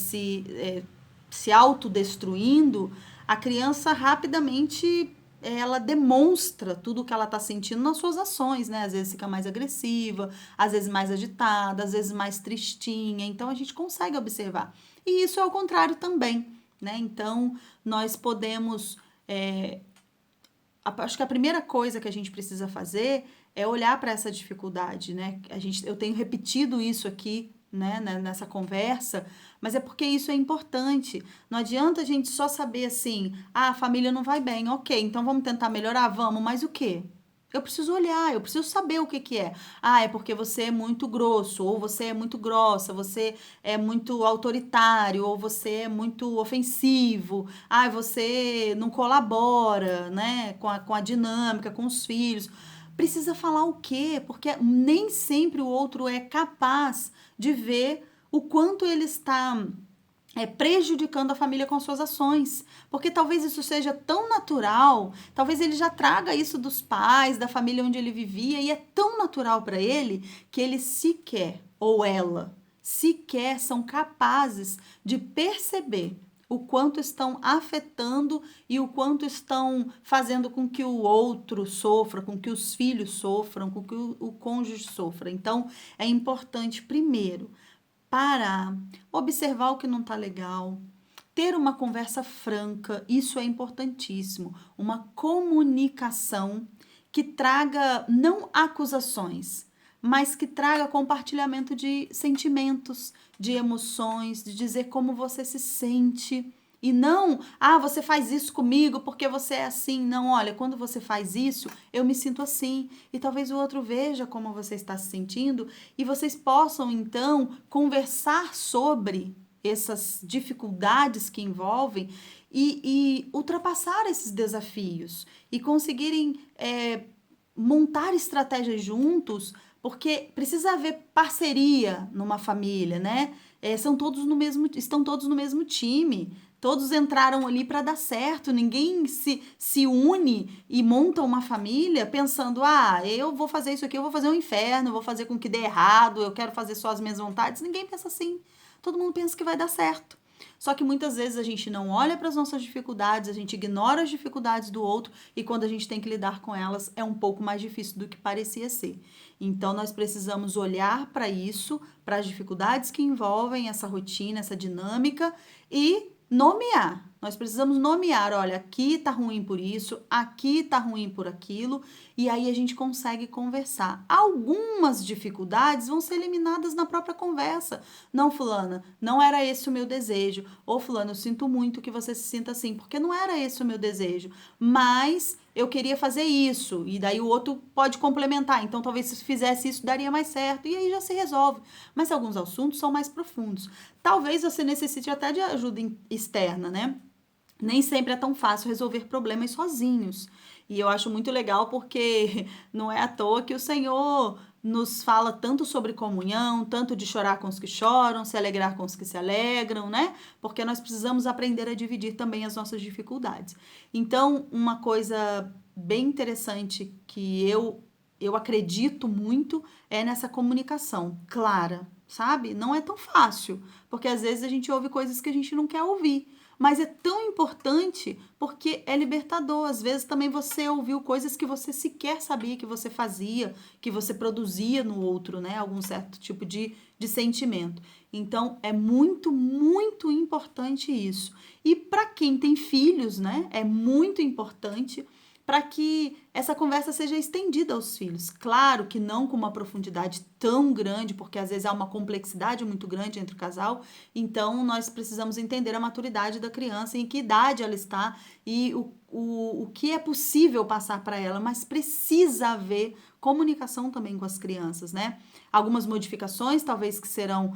S2: se autodestruindo, a criança rapidamente ela demonstra tudo o que ela está sentindo nas suas ações, né? Às vezes fica mais agressiva, às vezes mais agitada, às vezes mais tristinha. Então a gente consegue observar. E isso é o contrário também, né? Então nós podemos acho que a primeira coisa que a gente precisa fazer é olhar para essa dificuldade, né? Eu tenho repetido isso aqui, né, nessa conversa, mas é porque isso é importante. Não adianta a gente só saber assim, a família não vai bem, ok, então vamos tentar melhorar, vamos, mas o quê? Eu preciso olhar, eu preciso saber o que que é. Ah, é porque você é muito grosso, ou você é muito grossa, você é muito autoritário, ou você é muito ofensivo. Ah, você não colabora, né, com a dinâmica, com os filhos. Precisa falar o quê? Porque nem sempre o outro é capaz de ver o quanto ele está prejudicando a família com as suas ações. Porque talvez isso seja tão natural, talvez ele já traga isso dos pais, da família onde ele vivia, e é tão natural para ele que ele sequer, ou ela, sequer são capazes de perceber o quanto estão afetando e o quanto estão fazendo com que o outro sofra, com que os filhos sofram, com que o cônjuge sofra. Então, é importante, primeiro, parar, observar o que não está legal, ter uma conversa franca, isso é importantíssimo. Uma comunicação que traga não acusações, mas que traga compartilhamento de sentimentos, de emoções, de dizer como você se sente. E não, você faz isso comigo porque você é assim. Não, olha, quando você faz isso, eu me sinto assim. E talvez o outro veja como você está se sentindo e vocês possam, então, conversar sobre essas dificuldades que envolvem e ultrapassar esses desafios e conseguirem montar estratégias juntos, porque precisa haver parceria numa família, né? Estão todos no mesmo time. Todos entraram ali para dar certo, ninguém se une e monta uma família pensando: eu vou fazer isso aqui, eu vou fazer um inferno, eu vou fazer com que dê errado, eu quero fazer só as minhas vontades. Ninguém pensa assim. Todo mundo pensa que vai dar certo. Só que muitas vezes a gente não olha para as nossas dificuldades, a gente ignora as dificuldades do outro e quando a gente tem que lidar com elas é um pouco mais difícil do que parecia ser. Então nós precisamos olhar para isso, para as dificuldades que envolvem essa rotina, essa dinâmica e nomear. Nós precisamos nomear, olha, aqui tá ruim por isso, aqui tá ruim por aquilo, e aí a gente consegue conversar. Algumas dificuldades vão ser eliminadas na própria conversa. Não, fulana, não era esse o meu desejo. Ou fulano, eu sinto muito que você se sinta assim, porque não era esse o meu desejo. Mas eu queria fazer isso, e daí o outro pode complementar. Então, talvez se fizesse isso, daria mais certo, e aí já se resolve. Mas alguns assuntos são mais profundos. Talvez você necessite até de ajuda externa, né? Nem sempre é tão fácil resolver problemas sozinhos. E eu acho muito legal porque não é à toa que o Senhor nos fala tanto sobre comunhão, tanto de chorar com os que choram, se alegrar com os que se alegram, né? Porque nós precisamos aprender a dividir também as nossas dificuldades. Então, uma coisa bem interessante que eu acredito muito é nessa comunicação clara, sabe? Não é tão fácil, porque às vezes a gente ouve coisas que a gente não quer ouvir. Mas é tão importante porque é libertador. Às vezes também você ouviu coisas que você sequer sabia que você fazia, que você produzia no outro, né? Algum certo tipo de sentimento. Então é muito, muito importante isso. E para quem tem filhos, né? É muito importante para que essa conversa seja estendida aos filhos. Claro que não com uma profundidade tão grande, porque às vezes há uma complexidade muito grande entre o casal, então nós precisamos entender a maturidade da criança, em que idade ela está e o que é possível passar para ela, mas precisa haver comunicação também com as crianças, né? Algumas modificações talvez que serão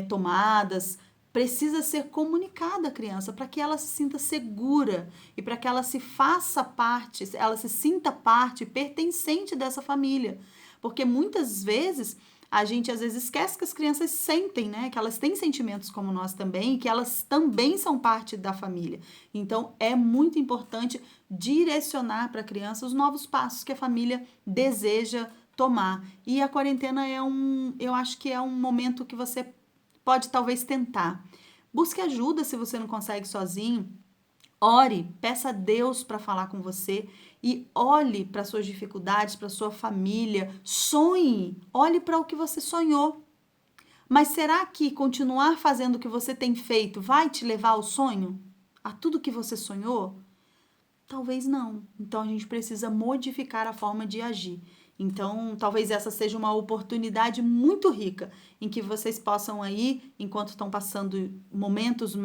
S2: tomadas, precisa ser comunicada à criança para que ela se sinta segura e para que ela se faça parte, ela se sinta parte pertencente dessa família. Porque muitas vezes a gente às vezes esquece que as crianças sentem, né? Que elas têm sentimentos como nós também, e que elas também são parte da família. Então é muito importante direcionar para a criança os novos passos que a família deseja tomar. E a quarentena eu acho que é um momento que você pode talvez tentar. Busque ajuda se você não consegue sozinho. Ore, peça a Deus para falar com você e olhe para suas dificuldades, para sua família. Sonhe, olhe para o que você sonhou. Mas será que continuar fazendo o que você tem feito vai te levar ao sonho? A tudo que você sonhou? Talvez não. Então a gente precisa modificar a forma de agir. Então, talvez essa seja uma oportunidade muito rica em que vocês possam aí, enquanto estão passando momentos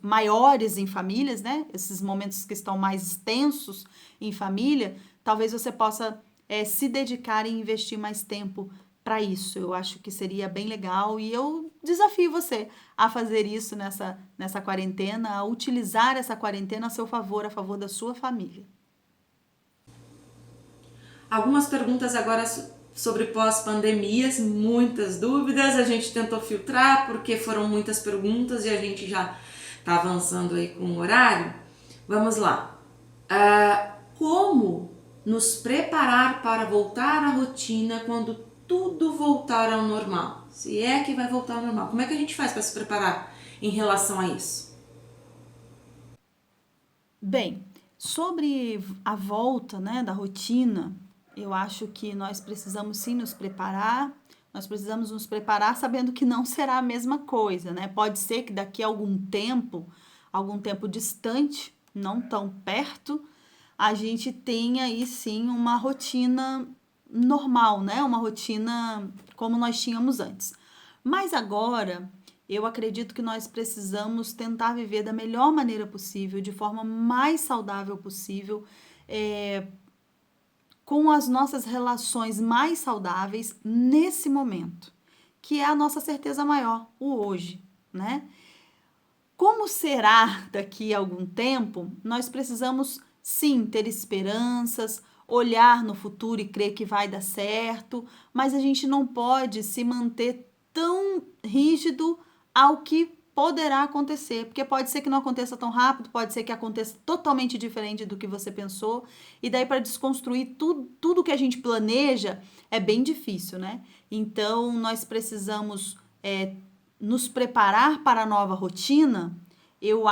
S2: maiores em famílias, né? Esses momentos que estão mais extensos em família, talvez você possa se dedicar e investir mais tempo para isso. Eu acho que seria bem legal e eu desafio você a fazer isso nessa quarentena, a utilizar essa quarentena a seu favor, a favor da sua família.
S1: Algumas perguntas agora sobre pós-pandemias, muitas dúvidas, a gente tentou filtrar porque foram muitas perguntas e a gente já está avançando aí com o horário. Vamos lá. Como nos preparar para voltar à rotina quando tudo voltar ao normal? Se é que vai voltar ao normal, como é que a gente faz para se preparar em relação a isso?
S2: Bem, sobre a volta, né, da rotina, eu acho que nós precisamos sim nos preparar. Nós precisamos nos preparar sabendo que não será a mesma coisa, né? Pode ser que daqui a algum tempo distante, não tão perto, a gente tenha aí sim uma rotina normal, né? Uma rotina como nós tínhamos antes. Mas agora, eu acredito que nós precisamos tentar viver da melhor maneira possível, de forma mais saudável possível, com as nossas relações mais saudáveis nesse momento, que é a nossa certeza maior, o hoje, né? Como será daqui a algum tempo, nós precisamos sim ter esperanças, olhar no futuro e crer que vai dar certo, mas a gente não pode se manter tão rígido ao que poderá acontecer, porque pode ser que não aconteça tão rápido, pode ser que aconteça totalmente diferente do que você pensou, e daí para desconstruir tudo que a gente planeja é bem difícil, né? Então nós precisamos nos preparar para a nova rotina. Eu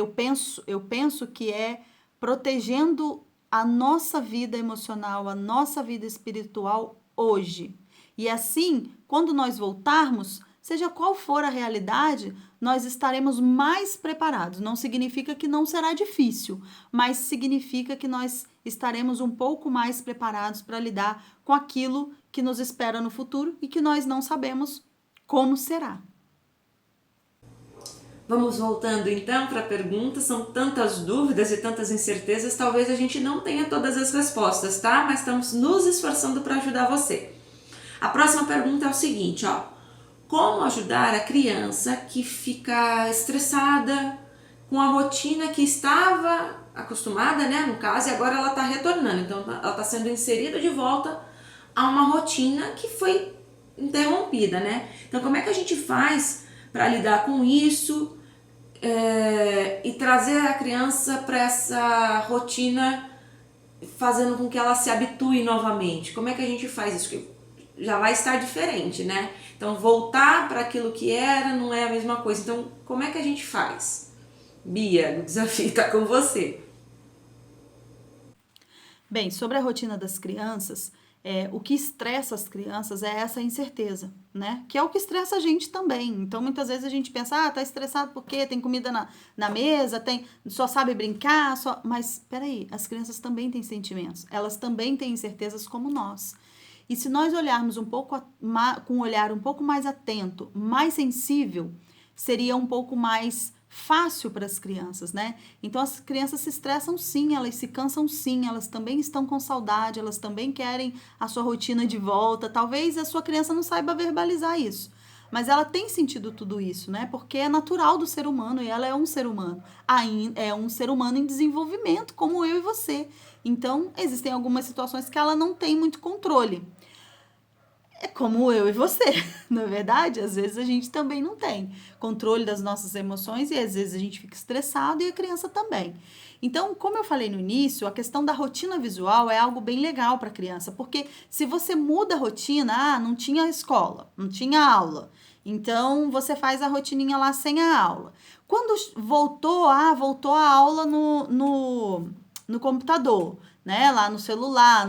S2: penso que é protegendo a nossa vida emocional, a nossa vida espiritual hoje. E assim, quando nós voltarmos, seja qual for a realidade, nós estaremos mais preparados. Não significa que não será difícil, mas significa que nós estaremos um pouco mais preparados para lidar com aquilo que nos espera no futuro e que nós não sabemos como será.
S1: Vamos voltando então para a pergunta. São tantas dúvidas e tantas incertezas, talvez a gente não tenha todas as respostas, tá? Mas estamos nos esforçando para ajudar você. A próxima pergunta é o seguinte, ó. Como ajudar a criança que fica estressada com a rotina que estava acostumada, né? No caso, e agora ela está retornando. Então, ela está sendo inserida de volta a uma rotina que foi interrompida, né? Então, como é que a gente faz para lidar com isso e trazer a criança para essa rotina, fazendo com que ela se habitue novamente? Como é que a gente faz isso? Que já vai estar diferente, né? Então, voltar para aquilo que era não é a mesma coisa. Então, como é que a gente faz? Bia, o desafio está com você.
S2: Bem, sobre a rotina das crianças, o que estressa as crianças é essa incerteza, né? Que é o que estressa a gente também. Então, muitas vezes a gente pensa, tá estressado porque tem comida na mesa, só sabe brincar, mas peraí, as crianças também têm sentimentos, elas também têm incertezas como nós. E se nós olharmos com um olhar um pouco mais atento, mais sensível, seria um pouco mais fácil para as crianças, né? Então as crianças se estressam sim, elas se cansam sim, elas também estão com saudade, elas também querem a sua rotina de volta. Talvez a sua criança não saiba verbalizar isso, mas ela tem sentido tudo isso, né? Porque é natural do ser humano e ela é um ser humano. É um ser humano em desenvolvimento, como eu e você. Então, existem algumas situações que ela não tem muito controle. É como eu e você, não é verdade? Às vezes a gente também não tem controle das nossas emoções e às vezes a gente fica estressado e a criança também. Então, como eu falei no início, a questão da rotina visual é algo bem legal para a criança, porque se você muda a rotina, não tinha escola, não tinha aula, então você faz a rotininha lá sem a aula. Quando voltou a aula no computador, né? Lá no celular,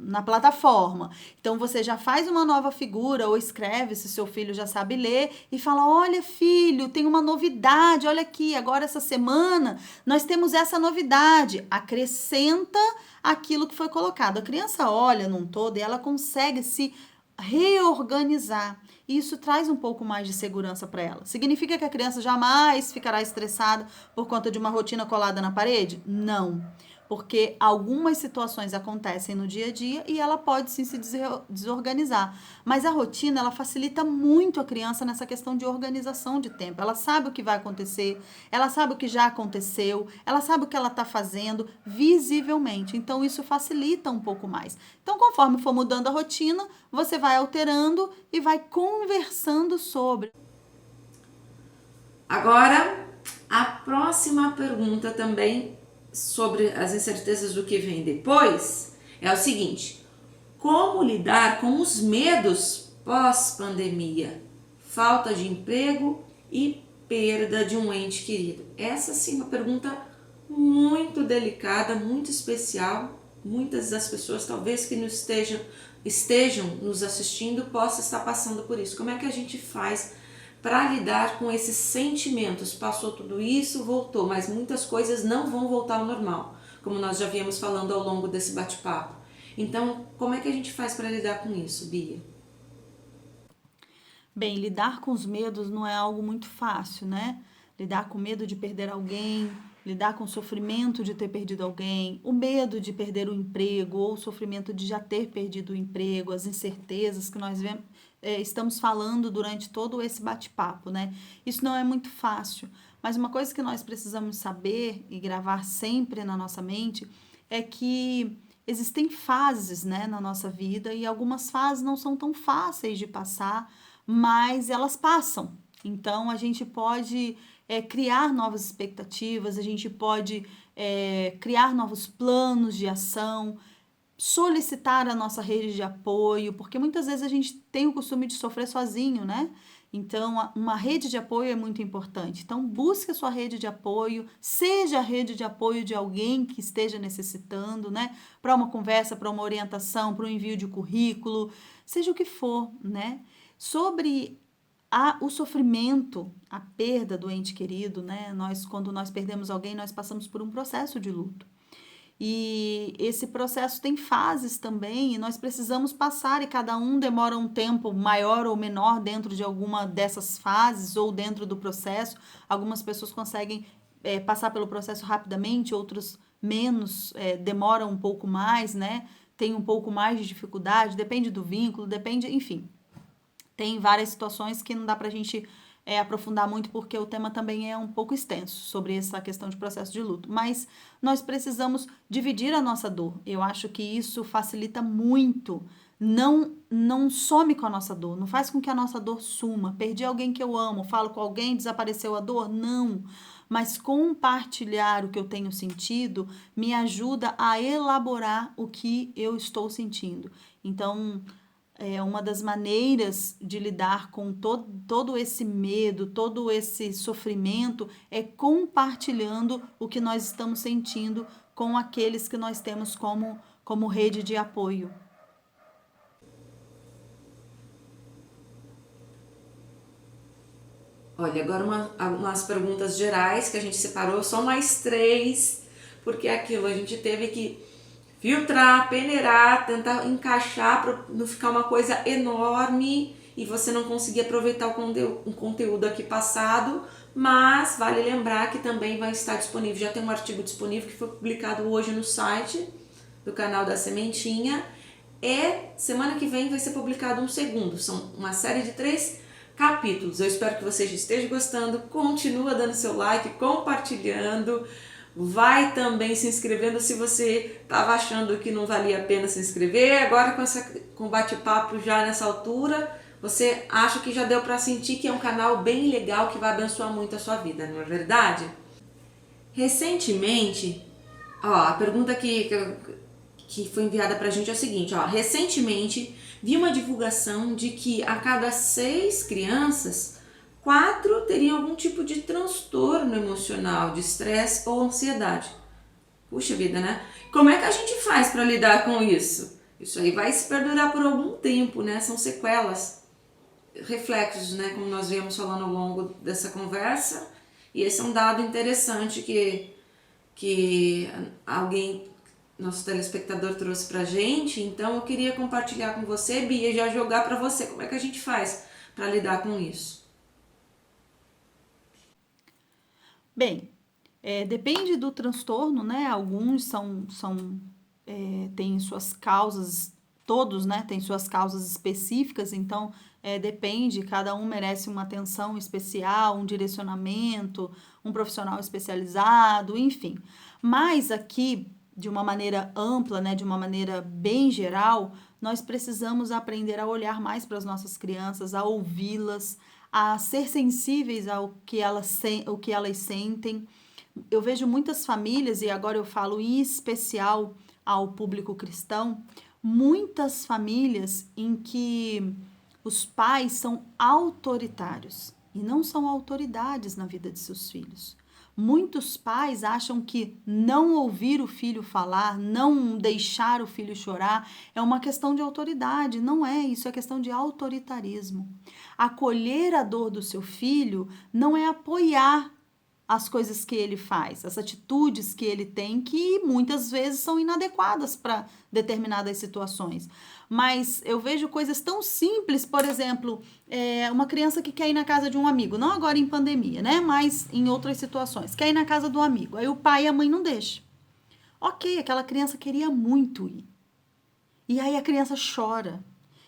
S2: na plataforma. Então você já faz uma nova figura ou escreve, se seu filho já sabe ler, e fala: olha, filho, tem uma novidade, olha aqui, agora essa semana nós temos essa novidade. Acrescenta aquilo que foi colocado. A criança olha num todo e ela consegue se reorganizar. E isso traz um pouco mais de segurança para ela. Significa que a criança jamais ficará estressada por conta de uma rotina colada na parede? Não. Porque algumas situações acontecem no dia a dia e ela pode sim se desorganizar. Mas a rotina, ela facilita muito a criança nessa questão de organização de tempo. Ela sabe o que vai acontecer, ela sabe o que já aconteceu, ela sabe o que ela está fazendo visivelmente. Então, isso facilita um pouco mais. Então, conforme for mudando a rotina, você vai alterando e vai conversando sobre.
S1: Agora, a próxima pergunta também sobre as incertezas do que vem depois é o seguinte: como lidar com os medos pós-pandemia? Falta de emprego e perda de um ente querido. Essa sim é uma pergunta muito delicada, muito especial. Muitas das pessoas talvez que estejam nos assistindo possam estar passando por isso. Como é que a gente faz para lidar com esses sentimentos? Passou tudo isso, voltou, mas muitas coisas não vão voltar ao normal, como nós já viemos falando ao longo desse bate-papo. Então, como é que a gente faz para lidar com isso, Bia?
S2: Bem, lidar com os medos não é algo muito fácil, né? Lidar com medo de perder alguém, lidar com o sofrimento de ter perdido alguém, o medo de perder o emprego ou o sofrimento de já ter perdido o emprego, as incertezas que nós estamos falando durante todo esse bate-papo, né? Isso não é muito fácil, mas uma coisa que nós precisamos saber e gravar sempre na nossa mente é que existem fases, né, na nossa vida e algumas fases não são tão fáceis de passar, mas elas passam. Então, a gente pode criar novas expectativas, a gente pode criar novos planos de ação, solicitar a nossa rede de apoio, porque muitas vezes a gente tem o costume de sofrer sozinho, né? Então, uma rede de apoio é muito importante. Então, busque a sua rede de apoio, seja a rede de apoio de alguém que esteja necessitando, né? Para uma conversa, para uma orientação, para um envio de currículo, seja o que for, né? Sobre o sofrimento, a perda do ente querido, né? Quando nós perdemos alguém, nós passamos por um processo de luto. E esse processo tem fases também, e nós precisamos passar, e cada um demora um tempo maior ou menor dentro de alguma dessas fases ou dentro do processo. Algumas pessoas conseguem passar pelo processo rapidamente, outros menos, demoram um pouco mais, né? Tem um pouco mais de dificuldade, depende do vínculo, depende, enfim. Tem várias situações que não dá pra gente aprofundar muito, porque o tema também é um pouco extenso sobre essa questão de processo de luto. Mas nós precisamos dividir a nossa dor. Eu acho que isso facilita muito. Não some com a nossa dor, não faz com que a nossa dor suma. Perdi alguém que eu amo, falo com alguém, desapareceu a dor? Não. Mas compartilhar o que eu tenho sentido me ajuda a elaborar o que eu estou sentindo. Então, uma das maneiras de lidar com todo esse medo, todo esse sofrimento, é compartilhando o que nós estamos sentindo com aqueles que nós temos como rede de apoio.
S1: Olha, agora umas perguntas gerais que a gente separou, só mais 3, porque é aquilo, a gente teve que filtrar, peneirar, tentar encaixar para não ficar uma coisa enorme e você não conseguir aproveitar o conteúdo aqui passado, mas vale lembrar que também vai estar disponível, já tem um artigo disponível que foi publicado hoje no site do canal da Sementinha, e semana que vem vai ser publicado um segundo, são uma série de 3 capítulos. Eu espero que vocês estejam gostando, continua dando seu like, compartilhando, vai também se inscrevendo se você estava achando que não valia a pena se inscrever. Agora com bate-papo já nessa altura, você acha que já deu para sentir que é um canal bem legal que vai abençoar muito a sua vida, não é verdade? Recentemente, a pergunta que foi enviada para a gente é o seguinte, recentemente vi uma divulgação de que a cada 6 crianças, 4 teriam algum tipo de transtorno emocional, de estresse ou ansiedade. Puxa vida, né? Como é que a gente faz para lidar com isso? Isso aí vai se perdurar por algum tempo, né? São sequelas, reflexos, né? Como nós viemos falando ao longo dessa conversa. E esse é um dado interessante que alguém, nosso telespectador, trouxe pra gente. Então eu queria compartilhar com você, Bia, e já jogar para você como é que a gente faz para lidar com isso.
S2: Bem, depende do transtorno, né? Alguns têm suas causas, todos, né? Têm suas causas específicas, então depende, cada um merece uma atenção especial, um direcionamento, um profissional especializado, enfim. Mas aqui, de uma maneira ampla, né? De uma maneira bem geral, nós precisamos aprender a olhar mais para as nossas crianças, a ouvi-las, a ser sensíveis ao que elas sentem. Eu vejo muitas famílias, e agora eu falo em especial ao público cristão, muitas famílias em que os pais são autoritários e não são autoridades na vida de seus filhos. Muitos pais acham que não ouvir o filho falar, não deixar o filho chorar, é uma questão de autoridade. Não é, isso é questão de autoritarismo. Acolher a dor do seu filho não é apoiar as coisas que ele faz, as atitudes que ele tem, que muitas vezes são inadequadas para determinadas situações. Mas eu vejo coisas tão simples, por exemplo, uma criança que quer ir na casa de um amigo, não agora em pandemia, né? Mas em outras situações, quer ir na casa do amigo, aí o pai e a mãe não deixam. Ok, aquela criança queria muito ir. E aí a criança chora.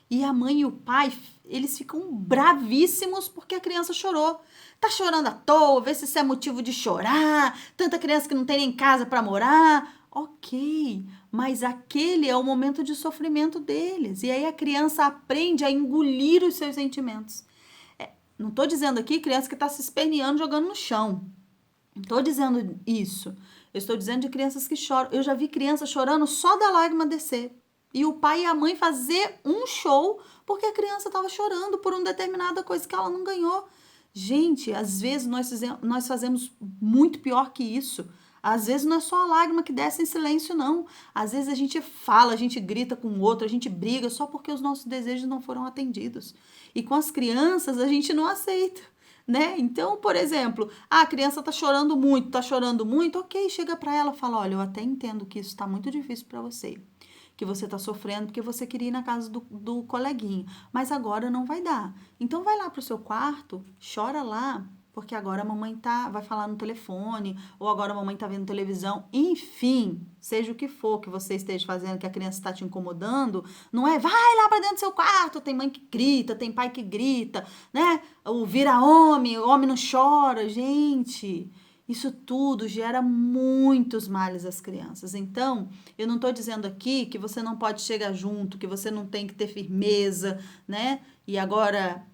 S2: E a mãe e o pai, eles ficam bravíssimos porque a criança chorou. Tá chorando à toa, vê se isso é motivo de chorar. Tanta criança que não tem nem casa para morar. Ok, mas aquele é o momento de sofrimento deles. E aí a criança aprende a engolir os seus sentimentos. Não estou dizendo aqui criança que está se esperneando jogando no chão. Não estou dizendo isso. Eu estou dizendo de crianças que choram. Eu já vi criança chorando só da lágrima descer. E o pai e a mãe fazer um show porque a criança estava chorando por uma determinada coisa que ela não ganhou. Gente, às vezes nós fazemos muito pior que isso. Às vezes não é só a lágrima que desce em silêncio, não. Às vezes a gente fala, a gente grita com o outro, a gente briga só porque os nossos desejos não foram atendidos. E com as crianças a gente não aceita, né? Então, por exemplo, a criança tá chorando muito, ok, chega para ela e fala, olha, eu até entendo que isso está muito difícil para você, que você está sofrendo porque você queria ir na casa do coleguinha, mas agora não vai dar. Então vai lá pro seu quarto, chora lá, porque agora a mamãe vai falar no telefone, ou agora a mamãe tá vendo televisão, enfim, seja o que for que você esteja fazendo, que a criança está te incomodando, não é vai lá para dentro do seu quarto, tem mãe que grita, tem pai que grita, né? O vira homem, o homem não chora, gente. Isso tudo gera muitos males às crianças. Então, eu não estou dizendo aqui que você não pode chegar junto, que você não tem que ter firmeza, né? E agora,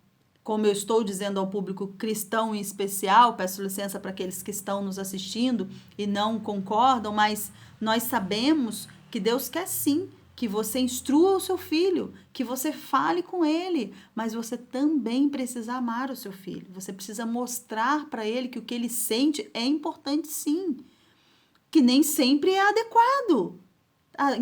S2: como eu estou dizendo ao público cristão em especial, peço licença para aqueles que estão nos assistindo e não concordam, mas nós sabemos que Deus quer sim que você instrua o seu filho, que você fale com ele, mas você também precisa amar o seu filho. Você precisa mostrar para ele que o que ele sente é importante sim, que nem sempre é adequado.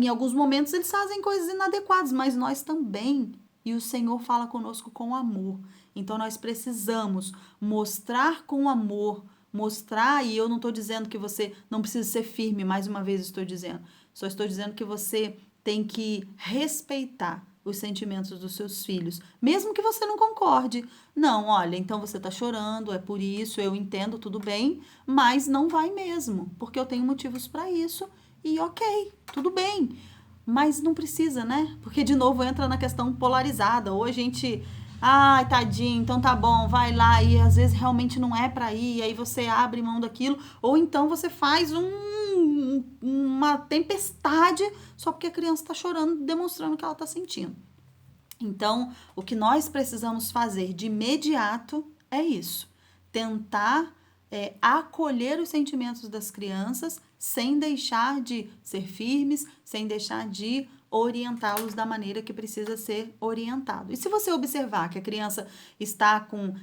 S2: Em alguns momentos eles fazem coisas inadequadas, mas nós também. E o Senhor fala conosco com amor. Então nós precisamos mostrar com amor, mostrar, e eu não estou dizendo que você não precisa ser firme, mais uma vez estou dizendo. Só estou dizendo que você tem que respeitar os sentimentos dos seus filhos, mesmo que você não concorde. Não, olha, então você está chorando, é por isso, eu entendo, tudo bem, mas não vai mesmo, porque eu tenho motivos para isso e ok, tudo bem. Mas não precisa, né? Porque, de novo, entra na questão polarizada. Ou a gente, ai, tadinho, então tá bom, vai lá, e às vezes realmente não é para ir, aí você abre mão daquilo, ou então você faz uma tempestade só porque a criança está chorando, demonstrando o que ela está sentindo. Então, o que nós precisamos fazer de imediato é isso: tentar acolher os sentimentos das crianças sem deixar de ser firmes, sem deixar de orientá-los da maneira que precisa ser orientado. E se você observar que a criança está com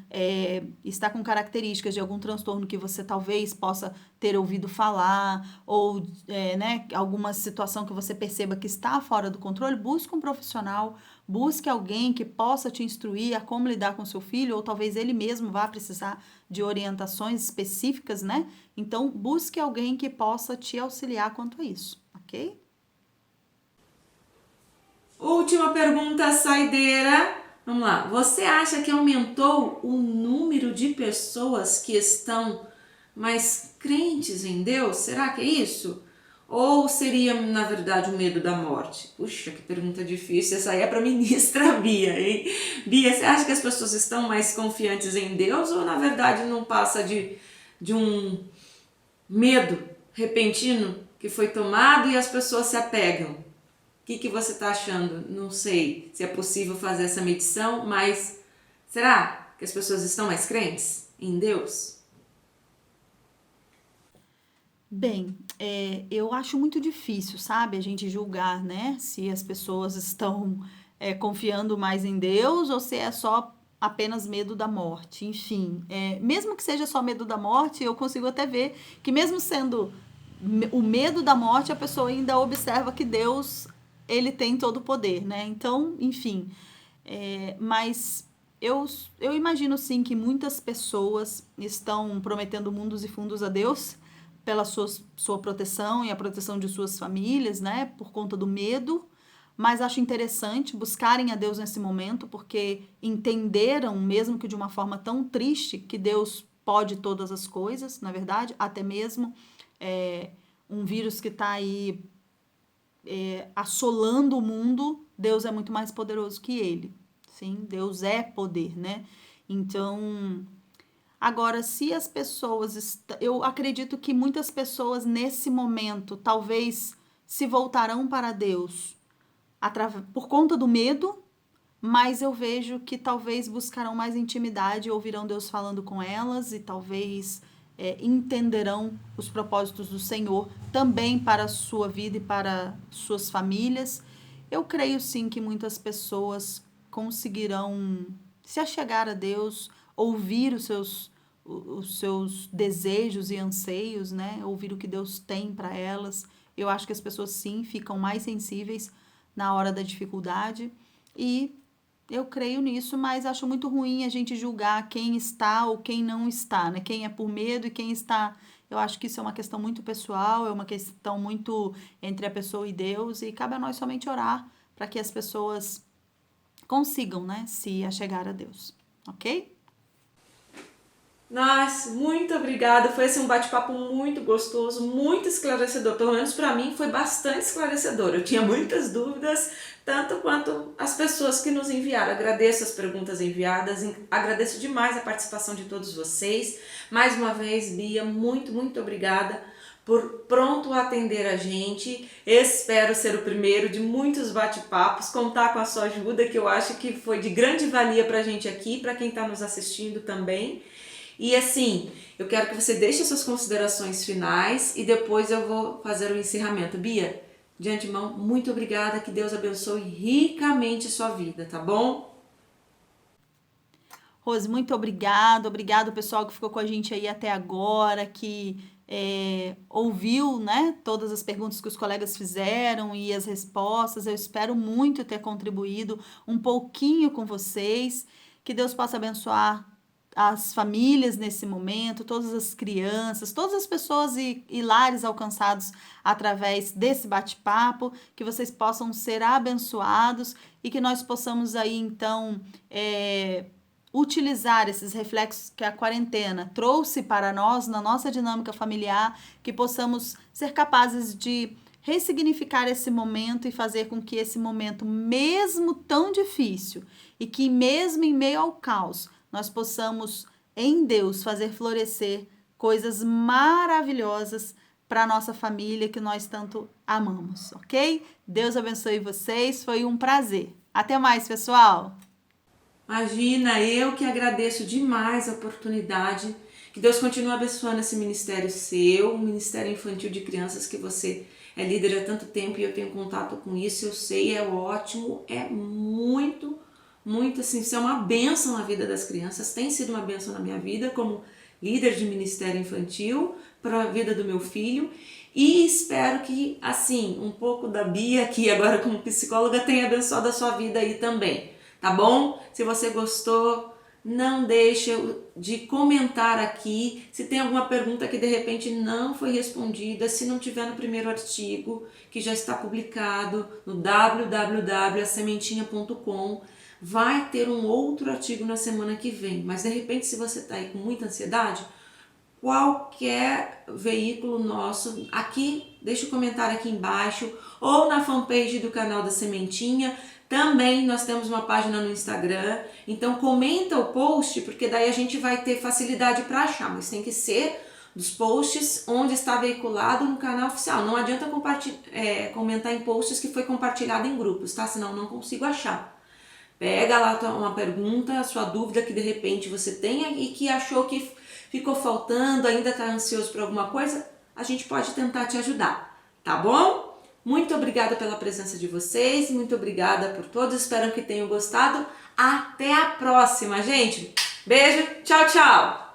S2: características de algum transtorno que você talvez possa ter ouvido falar, ou né, alguma situação que você perceba que está fora do controle, busque um profissional, busque alguém que possa te instruir a como lidar com seu filho, ou talvez ele mesmo vá precisar de orientações específicas, né? Então, busque alguém que possa te auxiliar quanto a isso, ok?
S1: Última pergunta, saideira. Vamos lá. Você acha que aumentou o número de pessoas que estão mais crentes em Deus? Será que é isso? Ou seria, na verdade, o medo da morte? Puxa, que pergunta difícil. Essa aí é para a ministra Bia, hein? Bia, você acha que as pessoas estão mais confiantes em Deus ou, na verdade, não passa de um medo repentino que foi tomado e as pessoas se apegam? O que você está achando? Não sei se é possível fazer essa medição, mas será que as pessoas estão mais crentes em Deus?
S2: Bem, eu acho muito difícil, sabe, a gente julgar, né, se as pessoas estão confiando mais em Deus ou se é só apenas medo da morte. Enfim, mesmo que seja só medo da morte, eu consigo até ver que mesmo sendo o medo da morte, a pessoa ainda observa que Deus, ele tem todo o poder, né? Então, enfim, mas eu imagino sim que muitas pessoas estão prometendo mundos e fundos a Deus pela sua proteção e a proteção de suas famílias, né? Por conta do medo. Mas acho interessante buscarem a Deus nesse momento, porque entenderam, mesmo que de uma forma tão triste, que Deus pode todas as coisas, na verdade, até mesmo um vírus que está aí assolando o mundo, Deus é muito mais poderoso que ele. Sim, Deus é poder, né? Então, agora, se as pessoas. Eu acredito que muitas pessoas nesse momento talvez se voltarão para Deus por conta do medo, mas eu vejo que talvez buscarão mais intimidade, ouvirão Deus falando com elas e talvez entenderão os propósitos do Senhor também para a sua vida e para suas famílias. Eu creio sim que muitas pessoas conseguirão se achegar a Deus, ouvir os seus desejos e anseios, né? Ouvir o que Deus tem para elas. Eu acho que as pessoas sim ficam mais sensíveis na hora da dificuldade e eu creio nisso, mas acho muito ruim a gente julgar quem está ou quem não está, né? Quem é por medo e quem está. Eu acho que isso é uma questão muito pessoal, é uma questão muito entre a pessoa e Deus, e cabe a nós somente orar para que as pessoas consigam, né, se achegar a Deus, ok?
S1: Nossa, muito obrigada. Foi assim, um bate-papo muito gostoso, muito esclarecedor. Pelo menos para mim foi bastante esclarecedor. Eu tinha muitas dúvidas, tanto quanto as pessoas que nos enviaram. Agradeço as perguntas enviadas, agradeço demais a participação de todos vocês. Mais uma vez, Bia, muito, muito obrigada por pronto atender a gente. Espero ser o primeiro de muitos bate-papos, contar com a sua ajuda, que eu acho que foi de grande valia para a gente aqui, para quem está nos assistindo também. E assim, eu quero que você deixe as suas considerações finais e depois eu vou fazer o encerramento. Bia, de antemão, muito obrigada, que Deus abençoe ricamente sua vida, tá bom?
S2: Rose, muito obrigado pessoal que ficou com a gente aí até agora, que ouviu, né, todas as perguntas que os colegas fizeram e as respostas. Eu espero muito ter contribuído um pouquinho com vocês, que Deus possa abençoar as famílias nesse momento, todas as crianças, todas as pessoas e lares alcançados através desse bate-papo, que vocês possam ser abençoados e que nós possamos aí, então, utilizar esses reflexos que a quarentena trouxe para nós, na nossa dinâmica familiar, que possamos ser capazes de ressignificar esse momento e fazer com que esse momento, mesmo tão difícil, e que mesmo em meio ao caos, nós possamos, em Deus, fazer florescer coisas maravilhosas para a nossa família que nós tanto amamos, ok? Deus abençoe vocês, foi um prazer. Até mais, pessoal!
S1: Imagina, eu que agradeço demais a oportunidade. Que Deus continue abençoando esse ministério seu, o Ministério Infantil de Crianças que você é líder há tanto tempo e eu tenho contato com isso, eu sei, é ótimo, é muito, muito assim, isso é uma bênção na vida das crianças, tem sido uma bênção na minha vida como líder de ministério infantil, para a vida do meu filho, e espero que, assim, um pouco da Bia aqui agora como psicóloga tenha abençoado a sua vida aí também, tá bom? Se você gostou, não deixe de comentar aqui, se tem alguma pergunta que de repente não foi respondida, se não tiver no primeiro artigo, que já está publicado no www.asementinha.com, vai ter um outro artigo na semana que vem, mas de repente se você está aí com muita ansiedade, qualquer veículo nosso, aqui, deixa o comentário aqui embaixo, ou na fanpage do canal da Sementinha, também nós temos uma página no Instagram, então comenta o post, porque daí a gente vai ter facilidade para achar, mas tem que ser dos posts onde está veiculado no canal oficial, não adianta comentar em posts que foi compartilhado em grupos, tá? Senão eu não consigo achar. Pega lá uma pergunta, a sua dúvida que de repente você tenha e que achou que ficou faltando, ainda está ansioso por alguma coisa, a gente pode tentar te ajudar, tá bom? Muito obrigada pela presença de vocês, muito obrigada por todos, espero que tenham gostado. Até a próxima, gente. Beijo, tchau, tchau!